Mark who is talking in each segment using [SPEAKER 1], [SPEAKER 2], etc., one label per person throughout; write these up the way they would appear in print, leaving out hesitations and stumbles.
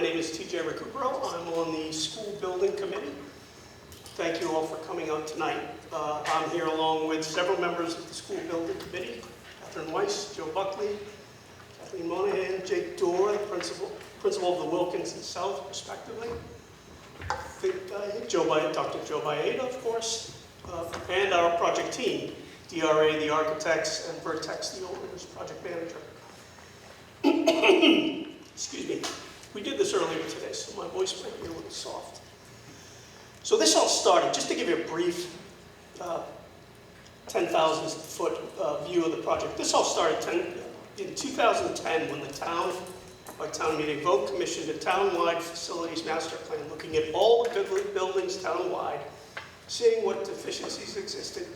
[SPEAKER 1] name is TJ Recupero. I'm on the school building committee. Thank you all for coming out tonight. I'm here along with several members of the school building committee, Catherine Weiss, Joe Buckley, Kathleen Monahan, Jake Dorr, the principal of the Wilkins and South, respectively. I think Dr. Joe Baeta, of course, and our project team, DRA, the architects, and Vertex, the owner's project manager. Excuse me. We did this earlier today, so my voice might be a little soft. So this all started, just to give you a brief 10,000-foot view of the project. This all started in 2010 when the town, by town meeting vote, commissioned a town-wide facilities master plan looking at all the buildings town-wide, seeing what deficiencies existed,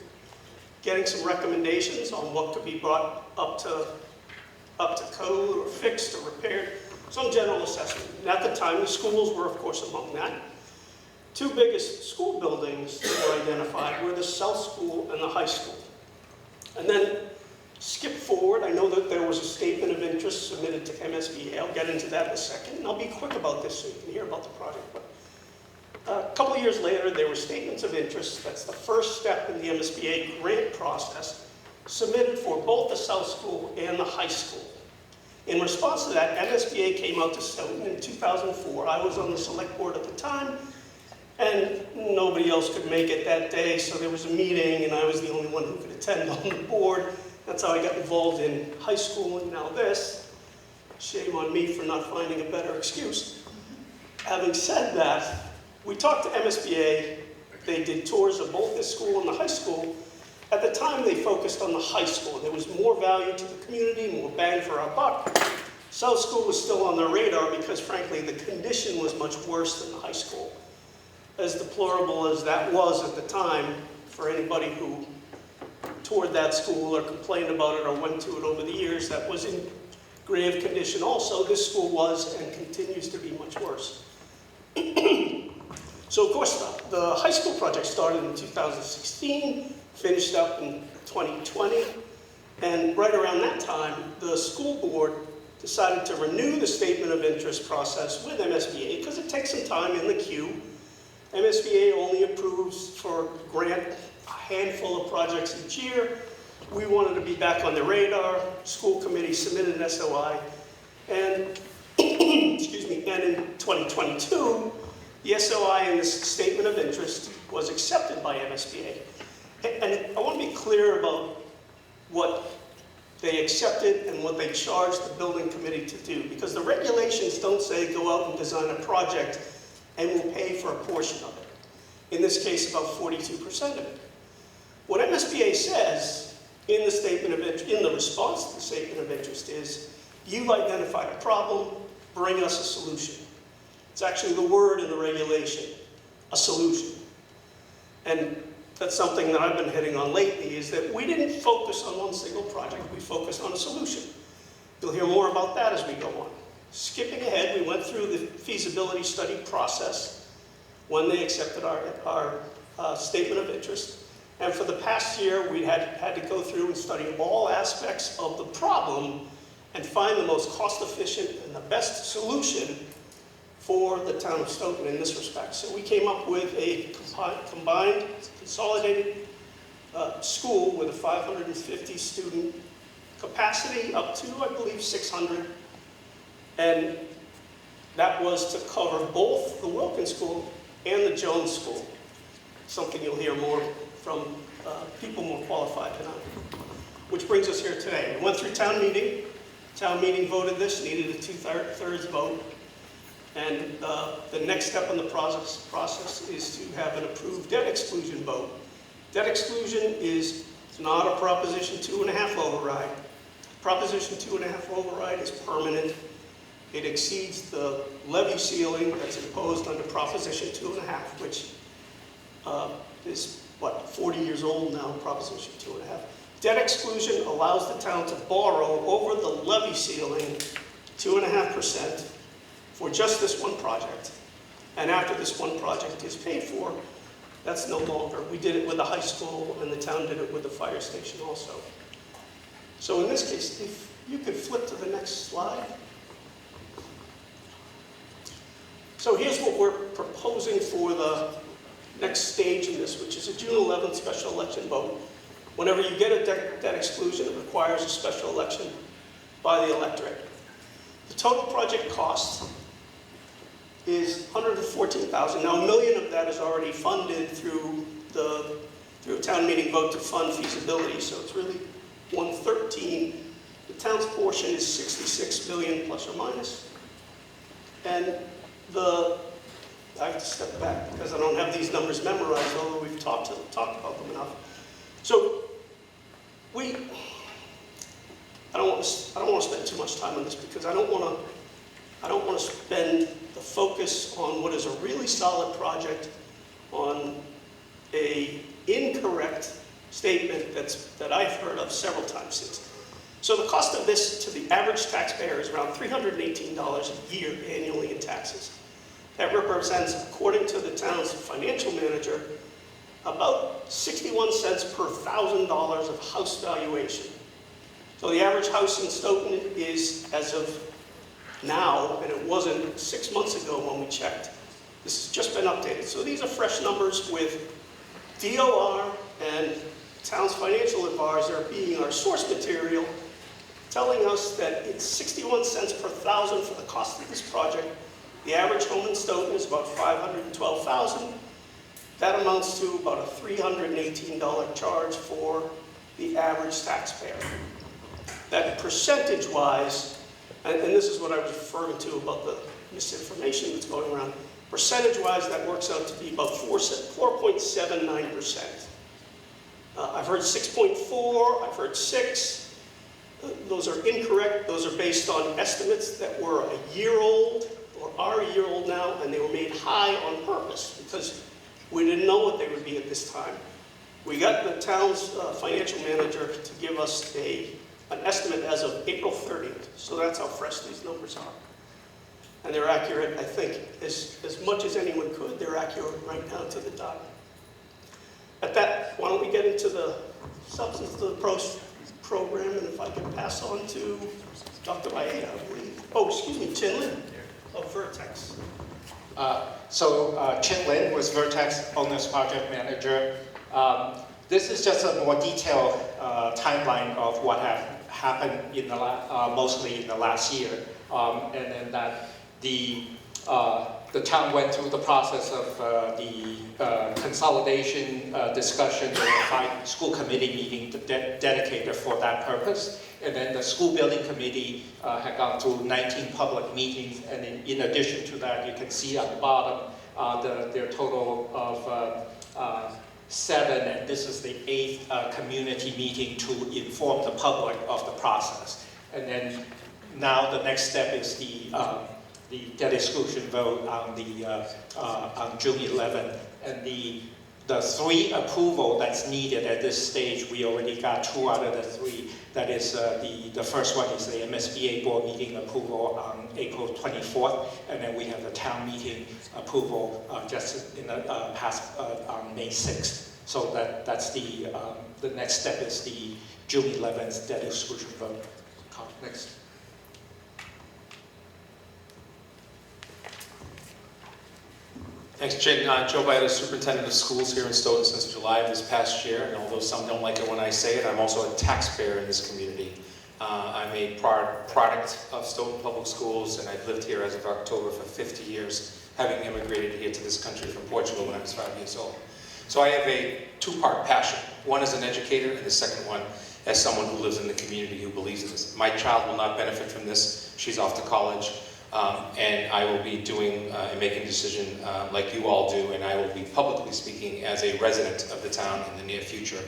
[SPEAKER 1] getting some recommendations on what could be brought up to code or fixed or repaired, some general assessment. And at the time, the schools were, of course, among that. Two biggest school buildings that were identified were the South School and the high school. And then skip forward, I know that there was a statement of interest submitted to MSBA. I'll get into that in a second, and I'll be quick about this so you can hear about the project. But a couple of years later, there were statements of interest. That's the first step in the MSBA grant process, submitted for both the South School and the high school. In response to that, MSBA came out to Stoughton in 2004. I was on the select board at the time, and nobody else could make it that day, so there was a meeting, and I was the only one who could attend on the board. That's how I got involved in high school, and now this. Shame on me for not finding a better excuse. Having said that, we talked to MSBA. They did tours of both the school and the high school. At the time, they focused on the high school. There was more value to the community, more bang for our buck. South School was still on their radar because, frankly, the condition was much worse than the high school. As deplorable as that was at the time, for anybody who toured that school or complained about it or went to it over the years, that was in grave condition also. This school was and continues to be much worse. So, of course, the high school project started in 2016, finished up in 2020, and right around that time, the school board decided to renew the statement of interest process with MSBA because it takes some time in the queue. MSBA only approves for grant a handful of projects each year. We wanted to be back on the radar. School committee submitted an SOI, and excuse me, and in 2022, the SOI and this statement of interest was accepted by MSBA. And I want to be clear about what they accepted and what they charged the building committee to do, because the regulations don't say go out and design a project and we'll pay for a portion of it. In this case, about 42% of it. What MSBA says in the statement of interest, in the response to the statement of interest, is you've identified a problem, bring us a solution. It's actually the word in the regulation, a solution. And that's something that I've been hitting on lately, is that we didn't focus on one single project, we focused on a solution. You'll hear more about that as we go on. Skipping ahead, we went through the feasibility study process when they accepted our statement of interest. And for the past year, we had to go through and study all aspects of the problem and find the most cost-efficient and the best solution for the town of Stoughton in this respect. So we came up with a combined, consolidated school with a 550 student capacity up to, I believe, 600. And that was to cover both the Wilkins School and the Jones School. Something you'll hear more from people more qualified than I. Which brings us here today. We went through town meeting. Town meeting voted this, needed a 2/3 vote. And the next step in the process is to have an approved debt exclusion vote. Debt exclusion is not a Proposition 2.5 override. Proposition 2.5 override is permanent. It exceeds the levy ceiling that's imposed under Proposition 2.5, which is, 40 years old now, Proposition 2.5. Debt exclusion allows the town to borrow over the levy ceiling 2.5%. for just this one project. And after this one project is paid for, that's no longer. We did it with the high school, and the town did it with the fire station also. So in this case, if you could flip to the next slide. So here's what we're proposing for the next stage in this, which is a June 11th special election vote. Whenever you get a debt exclusion, it requires a special election by the electorate. The total project cost is $114,000. Now, $1 million of that is already funded through a town meeting vote to fund feasibility, so it's really $113,000. The town's portion is $66 million plus or minus. And I have to step back because I don't have these numbers memorized, although we've talked about them enough. So I don't want to spend too much time on this because I don't want to spend the focus on what is a really solid project on a incorrect statement that I've heard of several times since. So the cost of this to the average taxpayer is around $318 a year annually in taxes. That represents, according to the town's financial manager, about 61 cents per $1,000 of house valuation. So the average house in Stoughton is, as of now, and it wasn't 6 months ago when we checked, this has just been updated. So these are fresh numbers with DOR and town's financial advisor being our source material, telling us that it's 61 cents per $1,000 for the cost of this project. The average home in Stoughton is about $512,000. That amounts to about a $318 charge for the average taxpayer. That percentage-wise, and this is what I was referring to about the misinformation that's going around, percentage-wise that works out to be about 4.79%. I've heard 6.4, I've heard 6. Those are incorrect. Those are based on estimates that were a year old or are a year old now, and they were made high on purpose because we didn't know what they would be at this time. We got the town's financial manager to give us an estimate as of April 30th, so that's how fresh these numbers are. And they're accurate, I think, as much as anyone could. They're accurate right now to the dot. At that, why don't we get into the substance of the program, and if I can pass on to Dr. Maeda, I believe. Oh, excuse me, Chin Lin of Vertex.
[SPEAKER 2] Chin Lin was Vertex Owner's Project Manager. This is just a more detailed timeline of what happened in mostly in the last year, and then that the town went through the process of the consolidation discussion. There were 5 school committee meetings dedicated for that purpose. And then the school building committee had gone through 19 public meetings. And in addition to that, you can see at the bottom their total of 7. And this is the 8th community meeting to inform the public of the process. And then now the next step is the debt exclusion vote on June 11th, and the 3 approval that's needed at this stage, we already got 2 out of the 3. That is the first one is the MSBA board meeting approval on April 24th, and then we have the town meeting approval just in the past on May 6th. So that's the next step is the June 11th debt exclusion vote. Next.
[SPEAKER 3] Thanks, Chin. Joe Maeda, Superintendent of Schools here in Stoughton since July of this past year. And although some don't like it when I say it, I'm also a taxpayer in this community. I'm a product of Stoughton Public Schools, and I've lived here as of October for 50 years, having immigrated here to this country from Portugal when I was 5 years old. So I have a 2-part passion. One as an educator, and the second one as someone who lives in the community who believes in this. My child will not benefit from this. She's off to college. And I will be doing and making a decision like you all do, and I will be publicly speaking as a resident of the town in the near future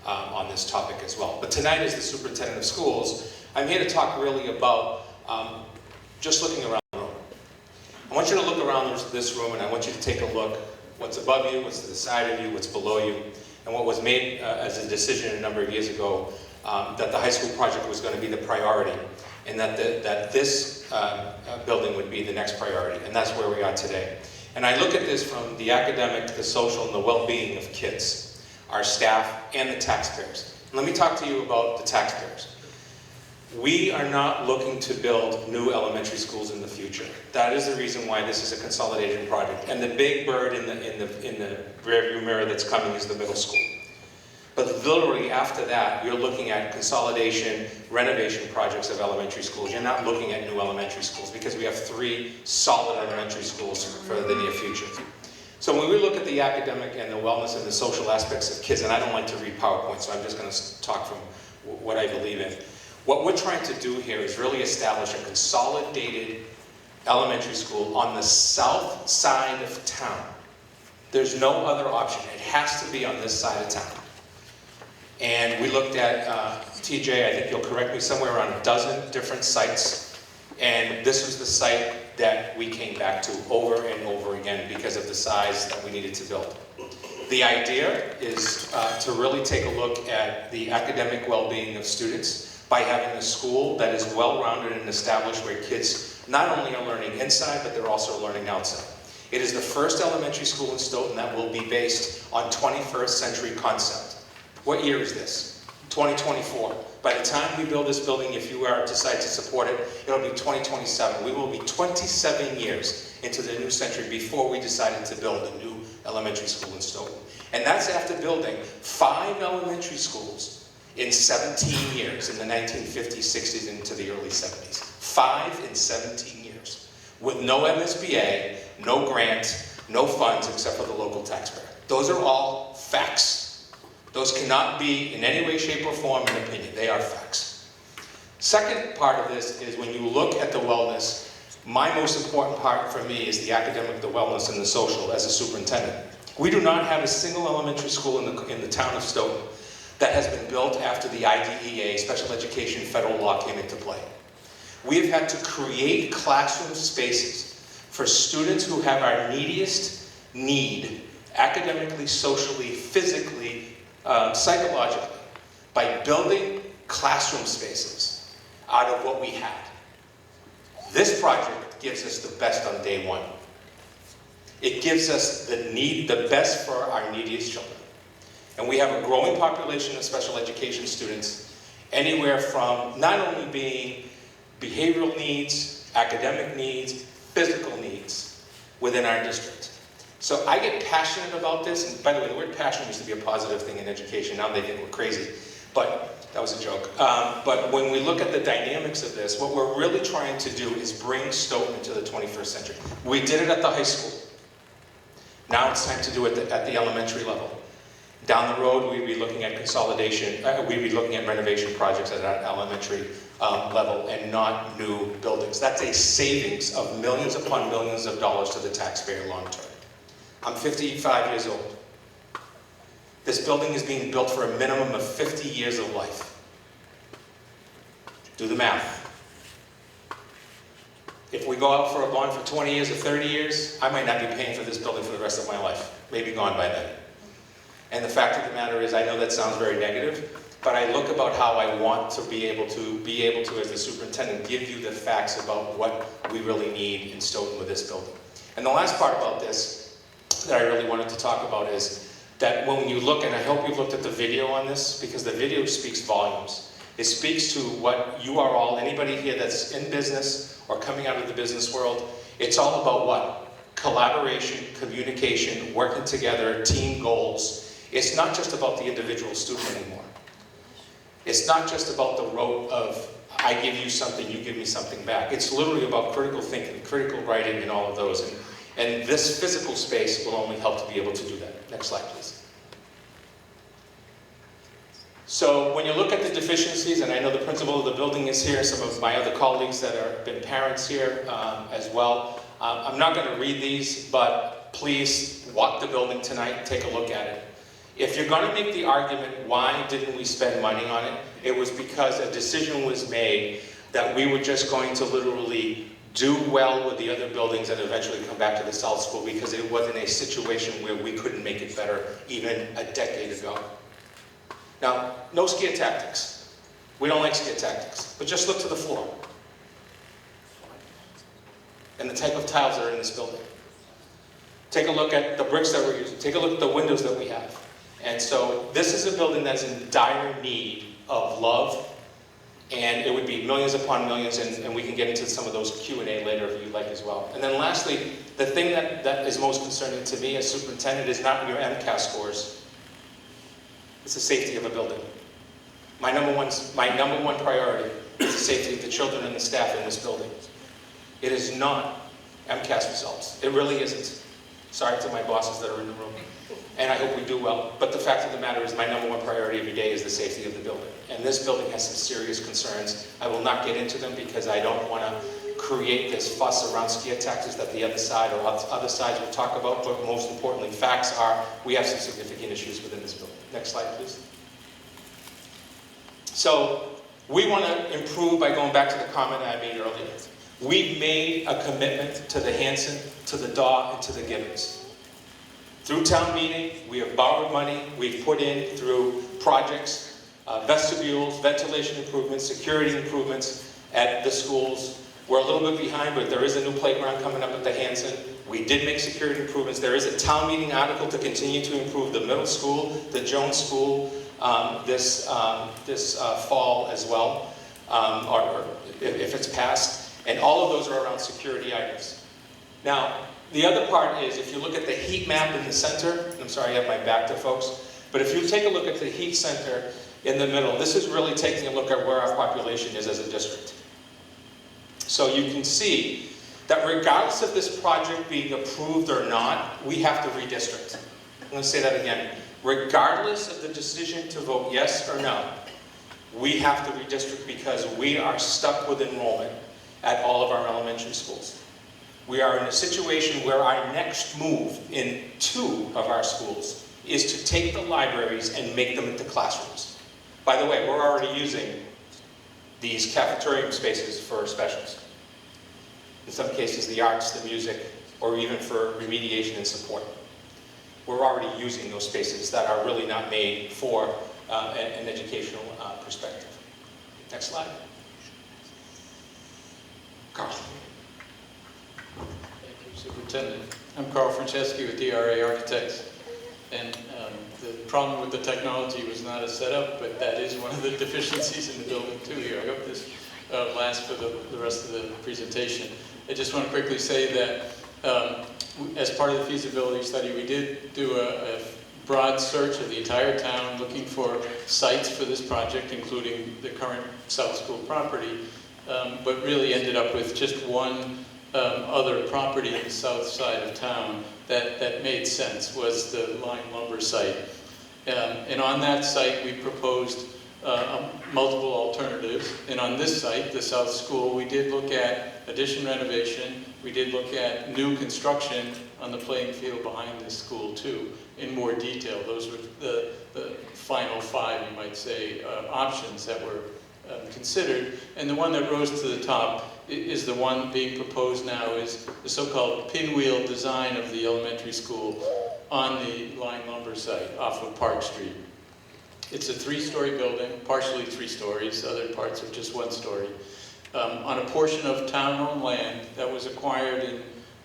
[SPEAKER 3] on this topic as well. But tonight, as the Superintendent of Schools, I'm here to talk really about just looking around the room. I want you to look around this room, and I want you to take a look what's above you, what's to the side of you, what's below you, and what was made as a decision a number of years ago that the high school project was going to be the priority, and that this building would be the next priority, and that's where we are today. And I look at this from the academic, the social, and the well-being of kids, our staff, and the taxpayers. And let me talk to you about the taxpayers. We are not looking to build new elementary schools in the future. That is the reason why this is a consolidated project. And the big bird in the rearview mirror that's coming is the middle school. But literally after that, you're looking at consolidation, renovation projects of elementary schools. You're not looking at new elementary schools because we have 3 solid elementary schools for the near future. So when we look at the academic and the wellness and the social aspects of kids, and I don't like to read PowerPoint, so I'm just going to talk from what I believe in. What we're trying to do here is really establish a consolidated elementary school on the south side of town. There's no other option. It has to be on this side of town. And we looked at, TJ, I think you'll correct me, somewhere around a dozen different sites. And this was the site that we came back to over and over again because of the size that we needed to build. The idea is to really take a look at the academic well-being of students by having a school that is well-rounded and established where kids not only are learning inside, but they're also learning outside. It is the first elementary school in Stoughton that will be based on 21st century concept. What year is this? 2024. By the time we build this building, if you decide to support it, it'll be 2027. We will be 27 years into the new century before we decided to build a new elementary school in Stoughton. And that's after building 5 elementary schools in 17 years, in the 1950s, 60s, and into the early 70s. 5 in 17 years. With no MSBA, no grant, no funds except for the local taxpayer. Those are all facts. Those cannot be in any way, shape, or form an opinion. They are facts. Second part of this is when you look at the wellness, my most important part for me is the academic, the wellness, and the social as a superintendent. We do not have a single elementary school in the town of Stoughton that has been built after the IDEA, Special Education Federal Law, came into play. We have had to create classroom spaces for students who have our neediest need, academically, socially, physically, psychologically, by building classroom spaces out of what we had. This project gives us the best on day one. It gives us the best for our neediest children. And we have a growing population of special education students, anywhere from not only being behavioral needs, academic needs, physical needs within our district. So I get passionate about this, and by the way, the word passion used to be a positive thing in education. Now they think we're crazy, but that was a joke. But when we look at the dynamics of this, what we're really trying to do is bring Stoughton into the 21st century. We did it at the high school. Now it's time to do it at the elementary level. Down the road, we'd be looking at consolidation, we'd be looking at renovation projects at that elementary level and not new buildings. That's a savings of millions upon millions of dollars to the taxpayer long term. I'm 55 years old. This building is being built for a minimum of 50 years of life. Do the math. If we go out for a bond for 20 years or 30 years, I might not be paying for this building for the rest of my life. Maybe gone by then. And the fact of the matter is, I know that sounds very negative, but I look about how I want to be able to, as the superintendent, give you the facts about what we really need in Stoughton with this building. And the last part about this that I really wanted to talk about is that when you look, and I hope you've looked at the video on this, because the video speaks volumes. It speaks to what you are all, anybody here that's in business or coming out of the business world, it's all about what? Collaboration, communication, working together, team goals. It's not just about the individual student anymore. It's not just about the rote of, I give you something, you give me something back. It's literally about critical thinking, critical writing, and all of those. And this physical space will only help to be able to do that. Next slide, please. So when you look at the deficiencies, and I know the principal of the building is here, some of my other colleagues that have been parents here as well. I'm not going to read these, but please walk the building tonight and take a look at it. If you're going to make the argument, why didn't we spend money on it? It was because a decision was made that we were just going to literally do well with the other buildings and eventually come back to the South School because it wasn't a situation where we couldn't make it better even a decade ago. Now, no scare tactics. We don't like scare tactics, but just look to the floor and the type of tiles that are in this building. Take a look at the bricks that we're using. Take a look at the windows that we have. And so this is a building that's in dire need of love And it would be millions upon millions, and we can get into some of those Q&A later if you'd like as well. And then lastly, the thing that is most concerning to me as superintendent is not your MCAS scores. It's the safety of a building. My number one priority is the safety of the children and the staff in this building. It is not MCAS results. It really isn't. Sorry to my bosses that are in the room. And I hope we do well. But the fact of the matter is my number one priority every day is the safety of the building. And this building has some serious concerns. I will not get into them because I don't want to create this fuss around scare taxes that the other side or other sides will talk about. But most importantly, facts are we have some significant issues within this building. Next slide, please. So we want to improve by going back to the comment I made earlier. We've made a commitment to the Hanson, to the DAW, and to the Gibbons. Through town meeting, we have borrowed money, we've put in through projects, vestibules, ventilation improvements, security improvements at the schools. We're a little bit behind, but there is a new playground coming up at the Hanson. We did make security improvements. There is a town meeting article to continue to improve the middle school, the Jones School, this fall as well, or if it's passed. And all of those are around security items. Now, the other part is, if you look at the heat map in the center, I'm sorry I have my back to folks, but if you take a look at the heat center in the middle, this is really taking a look at where our population is as a district. So you can see that regardless of this project being approved or not, we have to redistrict. I'm going to say that again. Regardless of the decision to vote yes or no, we have to redistrict because we are stuck with enrollment at all of our elementary schools. We are in a situation where our next move in 2 of our schools is to take the libraries and make them into classrooms. By the way, we're already using these cafeteria spaces for specials. In some cases, the arts, the music, or even for remediation and support. We're already using those spaces that are really not made for an educational perspective. Next slide. Carl.
[SPEAKER 4] Thank you, Superintendent. I'm Carl Franceschi with DRA Architects. And the problem with the technology was not a setup, but that is one of the deficiencies in the building too here. I hope this lasts for the rest of the presentation. I just want to quickly say that as part of the feasibility study, we did do a broad search of the entire town looking for sites for this project, including the current South School property, but really ended up with just one other property in the south side of town that made sense, was the Line Lumber site. And on that site, we proposed multiple alternatives. And on this site, the South School, we did look at addition renovation. We did look at new construction on the playing field behind the school too, in more detail. Those were the final 5, you might say, options that were considered. And the one that rose to the top is the one being proposed now, is the so-called pinwheel design of the elementary school on the Line Lumber site off of Park Street. It's a 3-story building, partially 3 stories, other parts are just 1 story, on a portion of town-owned land that was acquired in,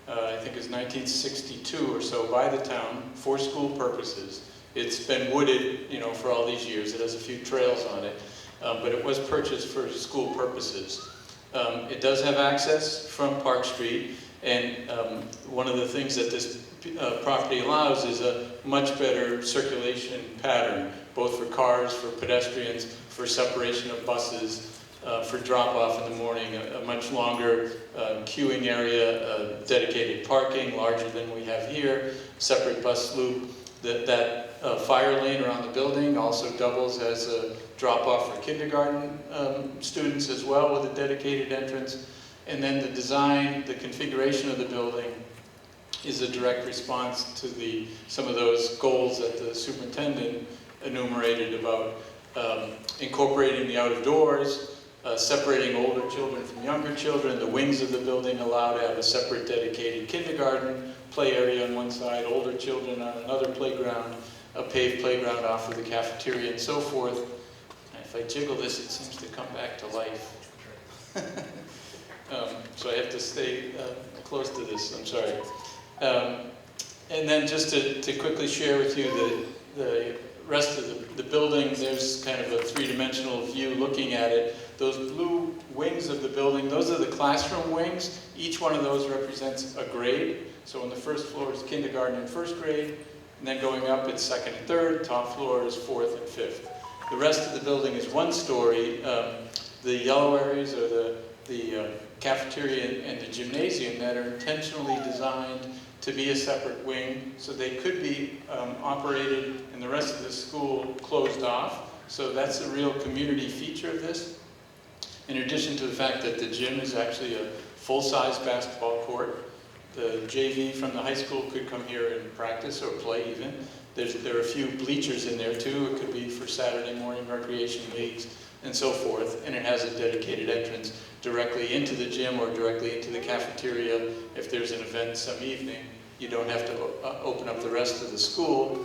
[SPEAKER 4] I think it's 1962 or so, by the town for school purposes. It's been wooded, you know, for all these years. It has a few trails on it, but it was purchased for school purposes. It does have access from Park Street, and one of the things that this property allows is a much better circulation pattern, both for cars, for pedestrians, for separation of buses, for drop-off in the morning, a much longer queuing area, dedicated parking, larger than we have here, separate bus loop. That fire lane around the building also doubles as a drop-off for kindergarten students as well, with a dedicated entrance. And then the design, the configuration of the building is a direct response to some of those goals that the superintendent enumerated about incorporating the out of doors, separating older children from younger children. The wings of the building allow to have a separate dedicated kindergarten play area on one side, older children on another playground, a paved playground off of the cafeteria, and so forth. And if I jiggle this, it seems to come back to life. So I have to stay close to this, I'm sorry. And then just to quickly share with you the rest of the building, there's kind of a 3-dimensional view looking at it, those blue wings of the building, those are the classroom wings. Each one of those represents a grade. So on the first floor is kindergarten and first grade, and then going up it's second and third, top floor is fourth and fifth. The rest of the building is one story. The yellow areas are the cafeteria and the gymnasium that are intentionally designed to be a separate wing, so they could be operated and the rest of the school closed off. So that's a real community feature of this. In addition to the fact that the gym is actually a full-size basketball court, the JV from the high school could come here and practice or play even. There are a few bleachers in there too. It could be for Saturday morning recreation leagues and so forth. And it has a dedicated entrance directly into the gym or directly into the cafeteria. If there's an event some evening, you don't have to open up the rest of the school.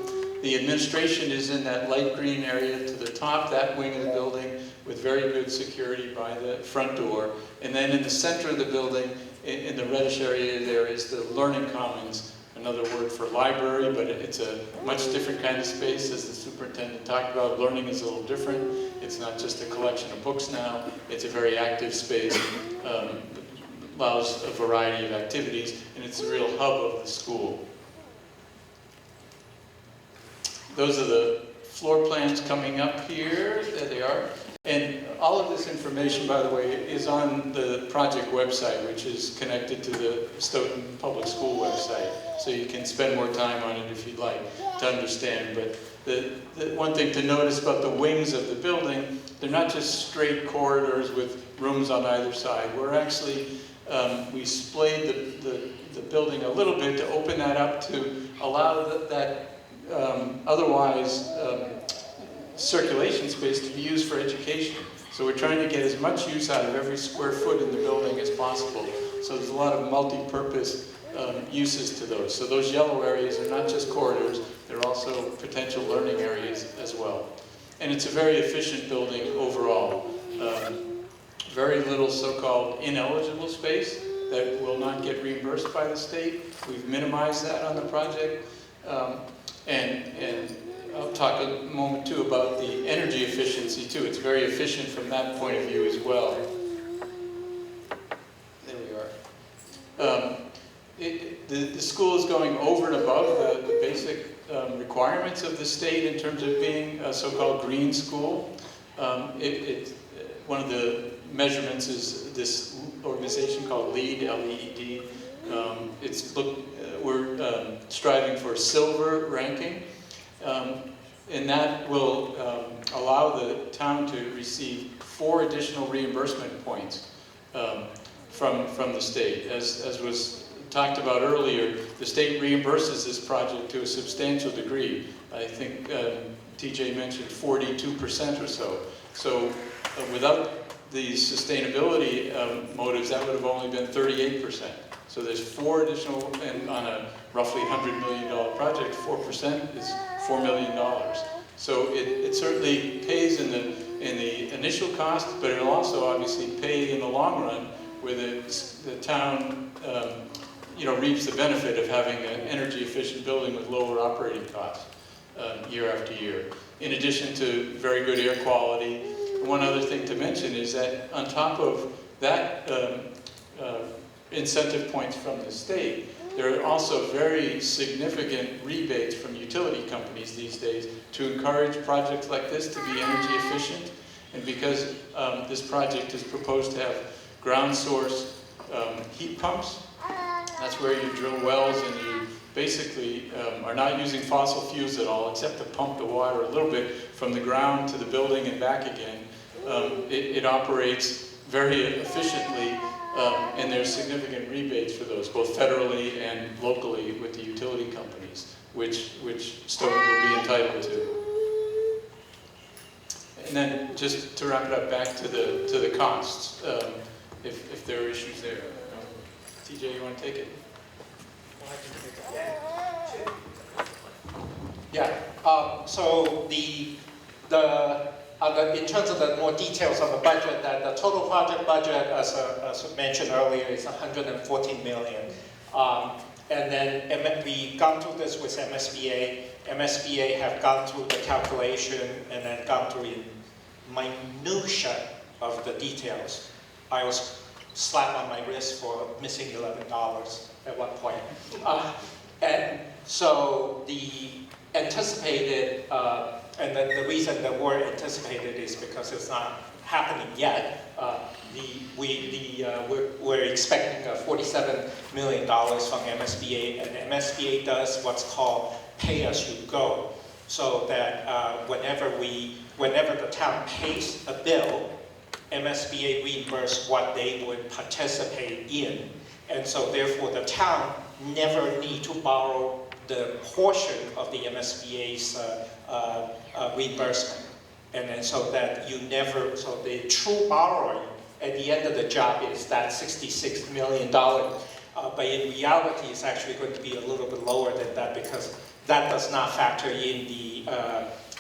[SPEAKER 4] The administration is in that light green area to the top, that wing of the building, with very good security by the front door. And then in the center of the building, in the reddish area, there is the Learning Commons, another word for library, but it's a much different kind of space, as the superintendent talked about. Learning is a little different. It's not just a collection of books now. It's a very active space, allows a variety of activities, and it's a real hub of the school. Those are the floor plans coming up here. There they are. And all of this information, by the way, is on the project website, which is connected to the Stoughton Public School website. So you can spend more time on it if you'd like to understand. But the one thing to notice about the wings of the building, they're not just straight corridors with rooms on either side. We're actually, we splayed the building a little bit to open that up to allow that otherwise circulation space to be used for education. So we're trying to get as much use out of every square foot in the building as possible. So there's a lot of multi-purpose uses to those. So those yellow areas are not just corridors, they're also potential learning areas as well. And it's a very efficient building overall. Very little so-called ineligible space that will not get reimbursed by the state. We've minimized that on the project. And I'll talk a moment too about the energy efficiency too. It's very efficient from that point of view as well. There we are. The school is going over and above the basic requirements of the state in terms of being a so-called green school. One of the measurements is this organization called LEED, L-E-E-D. We're striving for silver ranking. And that will allow the town to receive 4 additional reimbursement points from the state. As was talked about earlier, the state reimburses this project to a substantial degree. I think TJ mentioned 42% or so. So without the sustainability motives, that would have only been 38%. So there's 4 additional, and on a roughly $100 million project, 4% is $4 million. So it certainly pays in the initial cost, but it'll also obviously pay in the long run, where the town reaps the benefit of having an energy efficient building with lower operating costs year after year. In addition to very good air quality, one other thing to mention is that on top of that incentive points from the state, there are also very significant rebates from utility companies these days to encourage projects like this to be energy efficient. And because this project is proposed to have ground source heat pumps, that's where you drill wells and you basically are not using fossil fuels at all, except to pump the water a little bit from the ground to the building and back again. It operates very efficiently. And there's significant rebates for those, both federally and locally with the utility companies, which Stoughton will be entitled to. And then just to wrap it up, back to the costs, if there are issues there. TJ, you want to take it?
[SPEAKER 2] Yeah. So in terms of the more details of the budget, that the total project budget, as mentioned earlier, is $114 million. And then we gone through this with MSBA. MSBA have gone through the calculation and then gone through in minutia of the details, I was slapped on my wrist for missing $11 at one point. And so the anticipated, and then the reason the word anticipated is because it's not happening yet. We're expecting $47 million from MSBA, and MSBA does what's called pay-as-you-go, so that whenever the town pays a bill, MSBA reimburse what they would participate in, and so therefore the town never need to borrow the portion of the MSBA's reimbursement. And then so that so the true borrowing at the end of the job is that $66 million. But in reality, it's actually going to be a little bit lower than that because that does not factor in the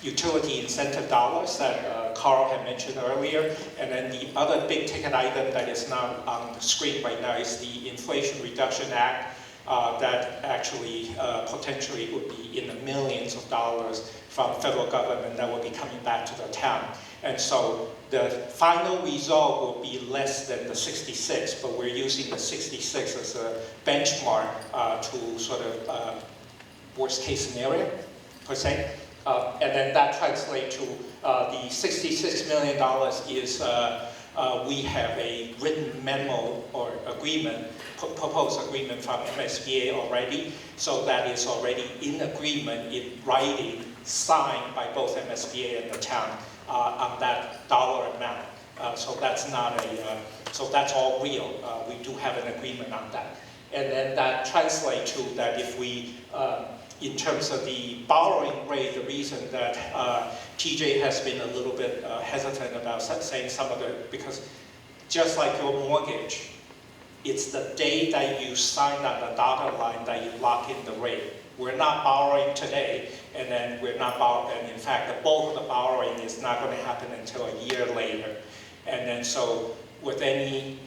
[SPEAKER 2] utility incentive dollars that Carl had mentioned earlier. And then the other big ticket item that is not on the screen right now is the Inflation Reduction Act. That actually potentially would be in the millions of dollars from federal government that will be coming back to the town. And so the final result will be less than the 66, but we're using the 66 as a benchmark to sort of worst case scenario, per se. And then that translates to the $66 million is we have a written memo or agreement, proposed agreement from MSBA already, so that is already in agreement, in writing, signed by both MSBA and the town on that dollar amount. So that's not so that's all real. We do have an agreement on that. And then that translates to that if we, in terms of the borrowing rate, the reason that TJ has been a little bit hesitant about saying some of it, because just like your mortgage, it's the day that you sign on the dotted line that you lock in the rate. We're not borrowing today, and then we're not borrowing, and in fact, the bulk of the borrowing is not going to happen until a year later. And then so with any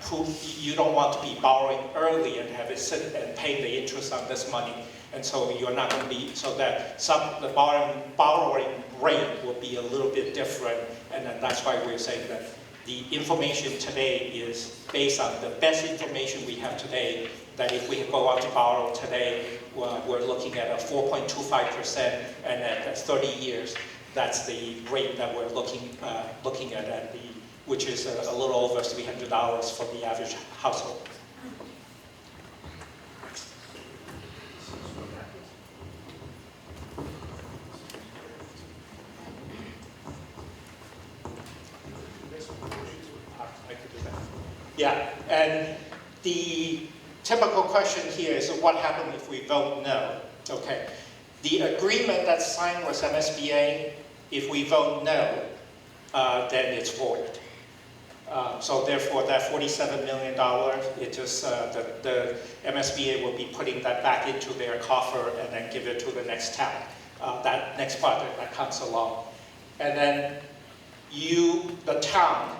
[SPEAKER 2] proof, you don't want to be borrowing early and have it sit and pay the interest on this money. And so you're not going to be, so that the borrowing rate will be a little bit different. And then that's why we're saying that the information today is based on the best information we have today, that if we go out to borrow today, we're looking at a 4.25%, and at 30 years, that's the rate that we're looking at which is a little over $300 for the average household. Yeah, and the typical question here is what happens if we vote no? Okay, the agreement that's signed with MSBA, if we vote no, then it's void. So therefore, that $47 million, it just the MSBA will be putting that back into their coffer and then give it to the next town, that next project that comes along, and then the town,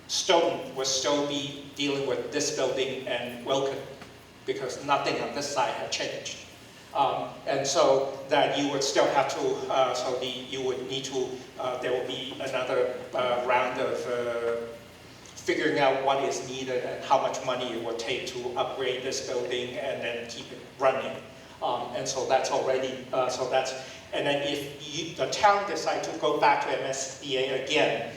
[SPEAKER 2] Stoughton, will still be dealing with this building and Wilkin, because nothing on this side had changed. And so that you would still have to, you would need to, there will be another round of figuring out what is needed and how much money it will take to upgrade this building and then keep it running. And so that's already, and then if the town decides to go back to MSBA again,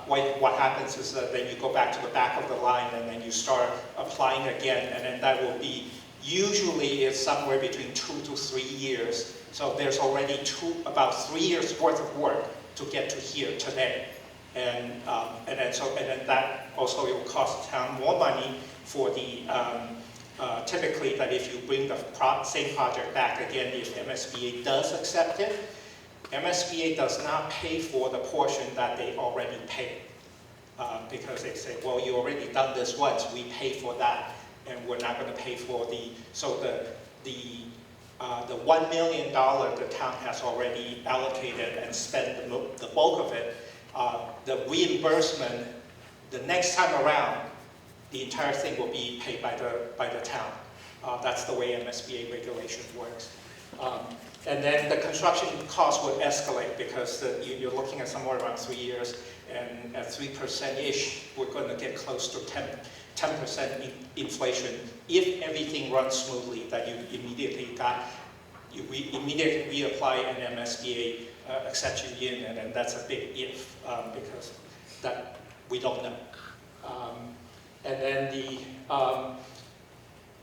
[SPEAKER 2] what happens is that then you go back to the back of the line and then you start applying again, and then that will be, usually it's somewhere between 2 to 3 years. So there's already about 3 years worth of work to get to here today. And then that also it will cost the town more money for the, typically that if you bring the same project back again, if MSBA does accept it, MSBA does not pay for the portion that they already paid. Because they say, well, you already done this once, we pay for that, and we're not going to pay for so the $1 million the town has already allocated and spent the bulk of it, the reimbursement, the next time around, the entire thing will be paid by the town. That's the way MSBA regulation works. And then the construction cost will escalate because you're looking at somewhere around 3 years, and at 3%-ish, we're going to get close to 10% inflation if everything runs smoothly, that you immediately reapply an MSBA, accept you in, and then that's a big if, because that we don't know. And then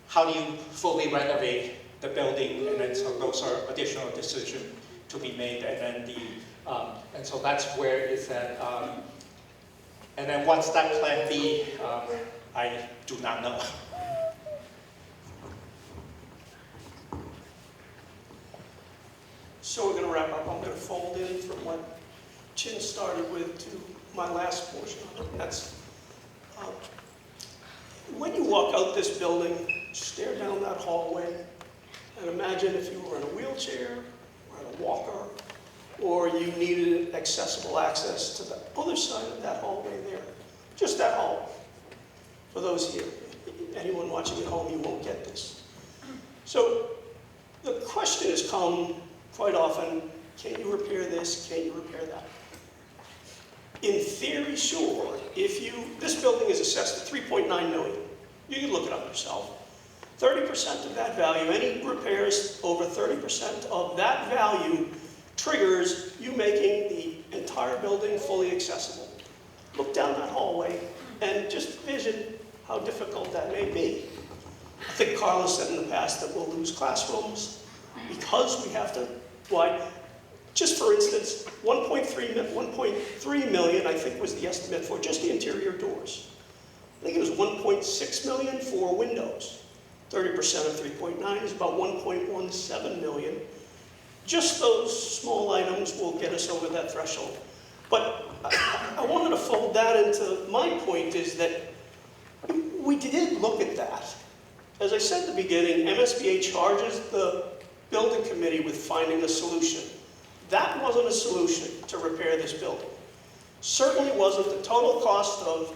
[SPEAKER 2] how do you fully renovate the building, and then so those are additional decisions to be made, and then and so that's where it's at. And then what's that plan B? I do not know.
[SPEAKER 1] So we're going to wrap up. I'm going to fold in from what Chin started with to my last portion of it. And that's when you walk out this building, stare down that hallway, and imagine if you were in a wheelchair, or in a walker, or you needed accessible access to the other side of that hallway there. Just that hallway. For those here, anyone watching at home, you won't get this. So the question has come quite often, can you repair this, can you repair that? In theory, sure. This building is assessed at $3.9 million. You can look it up yourself. 30% of that value, any repairs over 30% of that value triggers you making the entire building fully accessible. Look down that hallway and just vision how difficult that may be. I think Carl has said in the past that we'll lose classrooms because we have to, just for instance, 1.3 million, I think, was the estimate for just the interior doors. I think it was 1.6 million for windows. 30% of 3.9 is about 1.17 million. Just those small items will get us over that threshold. But I wanted to fold that into my point is that we did look at that. As I said at the beginning, MSBA charges the building committee with finding a solution. That wasn't a solution to repair this building. Certainly wasn't. The total cost of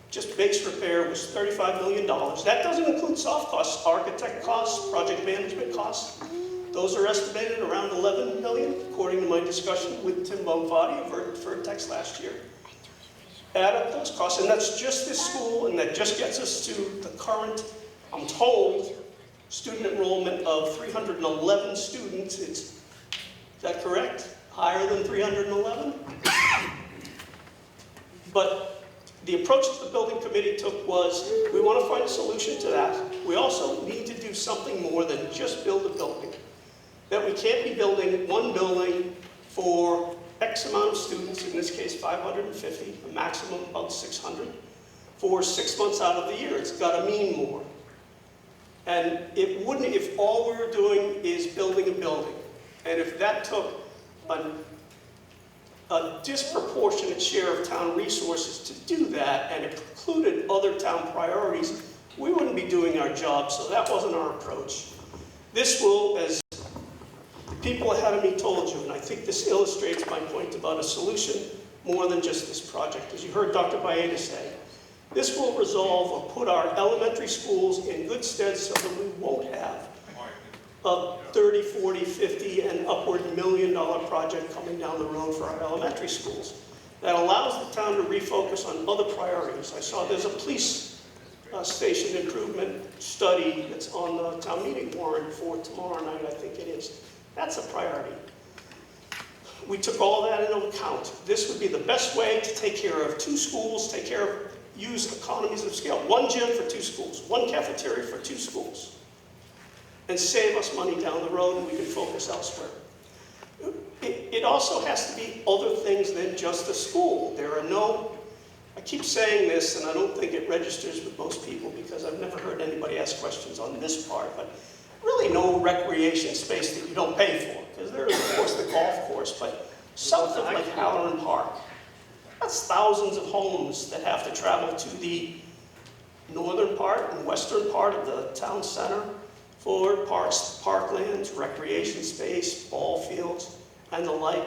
[SPEAKER 1] just base repair was $35 million. That doesn't include soft costs, architect costs, project management costs. Those are estimated around $11 million, according to my discussion with Tim Bonfatti of Vertex last year. Add up those costs, and that's just this school, and that just gets us to the current, I'm told, student enrollment of 311 students. Is that correct? Higher than 311? But the approach that the building committee took was, we want to find a solution to that. We also need to do something more than just build a building. That we can't be building one building for X amount of students, in this case 550, a maximum of about 600, for 6 months out of the year. It's got to mean more. And it wouldn't, if all we were doing is building a building, and if that took a disproportionate share of town resources to do that, and it precluded other town priorities, we wouldn't be doing our job, so that wasn't our approach. This will, as people ahead of me told you, and I think this illustrates my point about a solution more than just this project. As you heard Dr. Baeta say, this will resolve or put our elementary schools in good stead so that we won't have a 30, 40, 50, and upward $1 million project coming down the road for our elementary schools. That allows the town to refocus on other priorities. I saw there's a police station improvement study that's on the town meeting warrant for tomorrow night, I think it is. That's a priority. We took all that into account. This would be the best way to take care of 2 schools, use economies of scale. 1 gym for 2 schools, 1 cafeteria for 2 schools. And save us money down the road, and we can focus elsewhere. It also has to be other things than just a school. There are no, I keep saying this, and I don't think it registers with most people because I've never heard anybody ask questions on this part, but really no recreation space that you don't pay for, because there is, of course, the golf course, but something like Halloran Park. That's thousands of homes that have to travel to the northern part and western part of the town center for parks, parklands, recreation space, ball fields, and the like.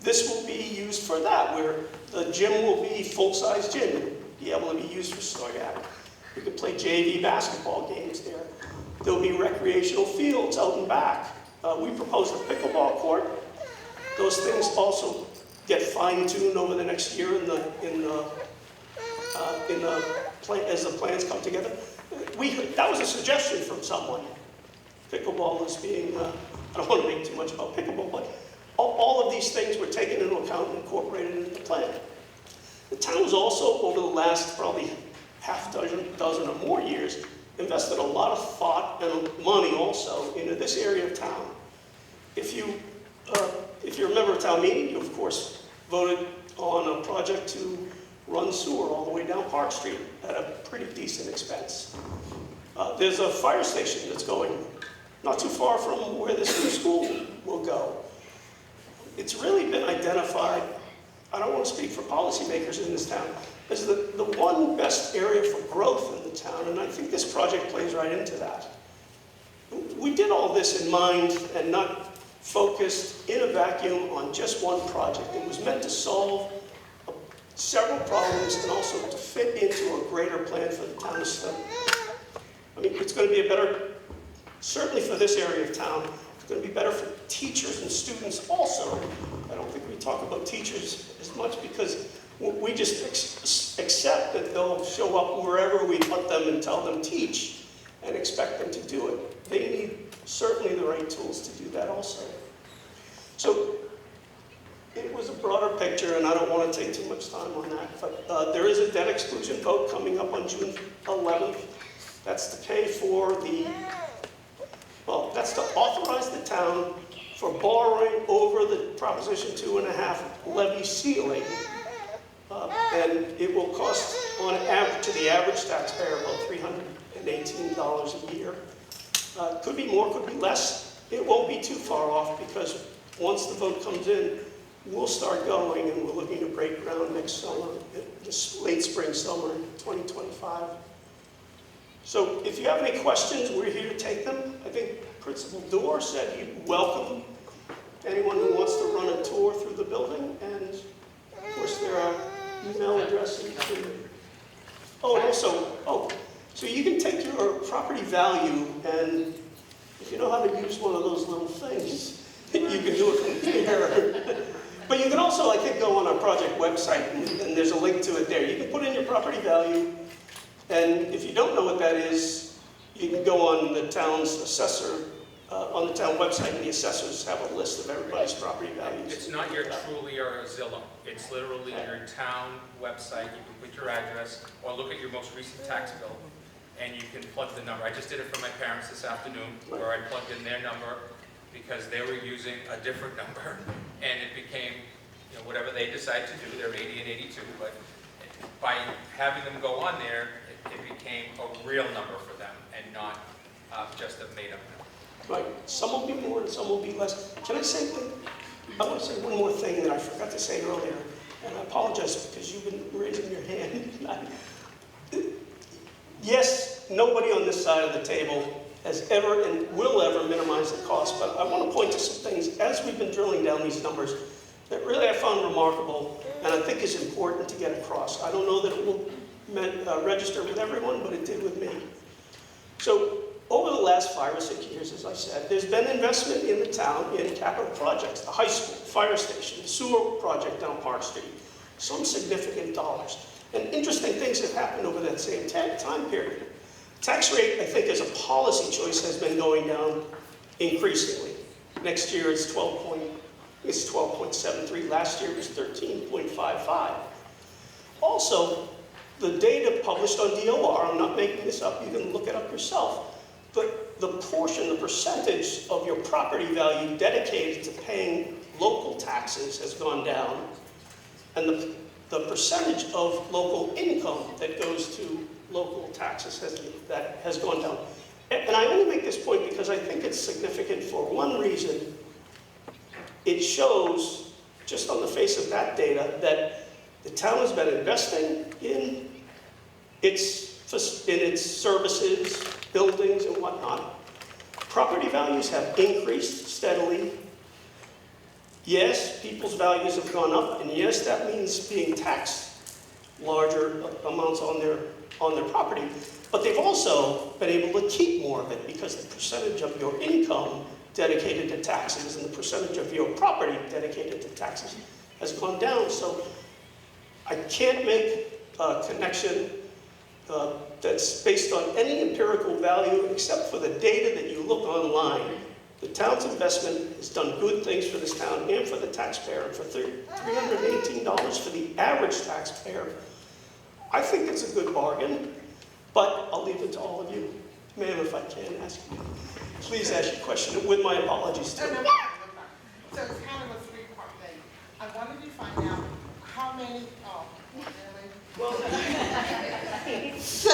[SPEAKER 1] This will be used for that, where the gym will be full-size gym, be able to be used for SOYAC. We could play JV basketball games there. There'll be recreational fields out and back. We proposed a pickleball court. Those things also get fine-tuned over the next year as the plans come together. That was a suggestion from someone. Pickleball is being, I don't want to make too much about pickleball, but all of these things were taken into account and incorporated into the plan. The town was also, over the last probably half dozen or more years, invested a lot of thought and money also into this area of town. If you remember town meeting, you of course voted on a project to run sewer all the way down Park Street at a pretty decent expense. There's a fire station that's going not too far from where this new school will go. It's really been identified, I don't want to speak for policymakers in this town, as the one best area for growth in the town, and I think this project plays right into that. We did all this in mind and not focused in a vacuum on just one project. It was meant to solve several problems and also to fit into a greater plan for the town of Stoughton. I mean, it's going to be a better, certainly for this area of town, it's going to be better for teachers and students also. I don't think we talk about teachers as much because we just accept that they'll show up wherever we put them and tell them teach and expect them to do it. They need certainly the right tools to do that also. So it was a broader picture, and I don't want to take too much time on that, but there is a debt exclusion vote coming up on June 11th. That's to pay for that's to authorize the town for borrowing over the Proposition 2.5 levy ceiling. And it will cost, on average, to the average taxpayer, about $318 a year. Could be more, could be less. It won't be too far off because once the vote comes in, we'll start going and we're looking to break ground next summer, this late spring, summer 2025. So if you have any questions, we're here to take them. I think Principal Dorr said he'd welcome anyone who wants to run a tour through the building. And of course, there are email addresses. Oh, and also, so you can take your property value, and if you know how to use one of those little things, you can do it from there. But you can also, I think, go on our project website, and there's a link to it there. You can put in your property value, and if you don't know what that is, you can go on the town's assessor, on the town website, and the assessors have a list of everybody's property values.
[SPEAKER 5] It's not your Truly or a Zillow. It's literally your town website. You can put your address or look at your most recent tax bill, and you can plug the number. I just did it for my parents this afternoon, where I plugged in their number because they were using a different number, and it became, whatever they decide to do. They're 80 and 82, but by having them go on there, it became a real number for them and not just a made-up number.
[SPEAKER 1] Right. Some will be more and some will be less. Can I say, I want to say one more thing that I forgot to say earlier, and I apologize because you've been raising your hand. Yes, nobody on this side of the table has ever and will ever minimize the cost, but I want to point to some things as we've been drilling down these numbers that really I found remarkable and I think is important to get across. I don't know that it will register with everyone, but it did with me. So over the last 5 or 6 years, as I said, there's been investment in the town in capital projects, the high school, fire station, the sewer project down Park Street, some significant dollars. And interesting things have happened over that same time period. Tax rate, I think, as a policy choice, has been going down increasingly. Next year it's 12.73. Last year it was 13.55. Also, the data published on DOR, I'm not making this up, you can look it up yourself, but the portion, the percentage of your property value dedicated to paying local taxes has gone down, and the percentage of local income that goes to local taxes has gone down. And I only make this point because I think it's significant for one reason. It shows, just on the face of that data, that the town has been investing in its services, buildings, and whatnot. Property values have increased steadily. Yes, people's values have gone up, and yes, that means being taxed larger amounts on their property. But they've also been able to keep more of it because the percentage of your income dedicated to taxes, and the percentage of your property dedicated to taxes has gone down. So I can't make a connection that's based on any empirical value except for the data that you look online. The town's investment has done good things for this town and for the taxpayer. And for $318 for the average taxpayer, I think it's a good bargain, but I'll leave it to all of you. Ma'am, if I can ask you, please ask your question with my apologies too.
[SPEAKER 6] No. So it's kind of a three-part thing. I wanted to find out how many, really? So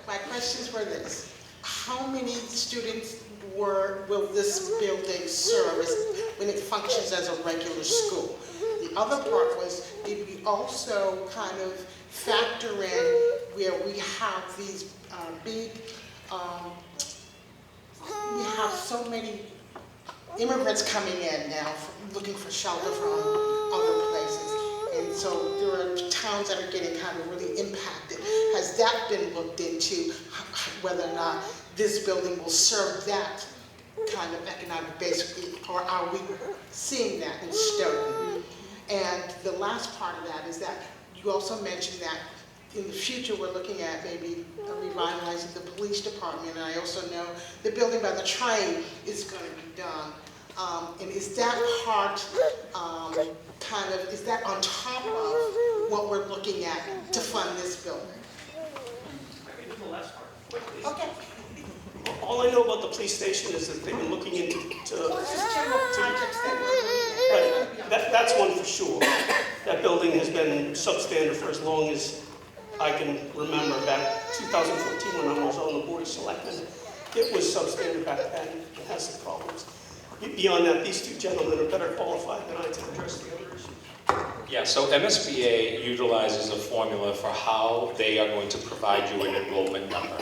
[SPEAKER 6] my questions were this: how many students will this building serve when it functions as a regular school? The other part was, did we also kind of factor in where we have these big, we have so many immigrants coming in now looking for shelter from other places. And so there are towns that are getting kind of really impacted. Has that been looked into, whether or not this building will serve that kind of economic base, or are we seeing that in Stoughton? And the last part of that is that you also mentioned that in the future we're looking at maybe revitalizing the police department, and I also know the building by the train is going to be done. And is that part, is that on top of what we're looking at to fund this building?
[SPEAKER 1] I can do the last part. Please.
[SPEAKER 6] Okay.
[SPEAKER 1] All I know about the police station is that they've been looking into
[SPEAKER 6] Well, it's just general projects that we're looking at.
[SPEAKER 1] right. That's one for sure. That building has been substandard for as long as I can remember. Back 2014, when I was on the Board of Selectmen, it was substandard back then. It has some problems. Beyond that, these two gentlemen are better qualified than I to address the other issues.
[SPEAKER 3] Yeah, so MSBA utilizes a formula for how they are going to provide you an enrollment number.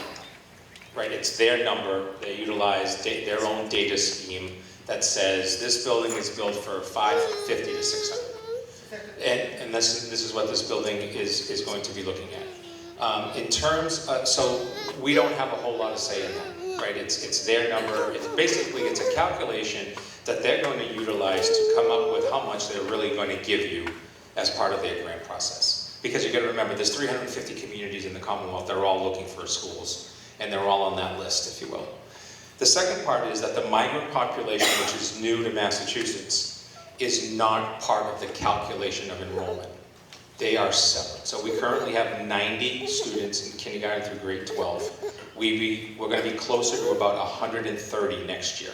[SPEAKER 3] Right, it's their number. They utilize their own data scheme that says this building is built for 550 to 600. And this is what this building is going to be looking at. In terms, so we don't have a whole lot of say in that, right? It's their number. It's a calculation that they're going to utilize to come up with how much they're really going to give you as part of their grant process. Because you got to remember, there's 350 communities in the Commonwealth that are all looking for schools. And they're all on that list, if you will. The second part is that the migrant population, which is new to Massachusetts, is not part of the calculation of enrollment. They are separate. So we currently have 90 students in kindergarten through grade 12. We're going to be closer to about 130 next year,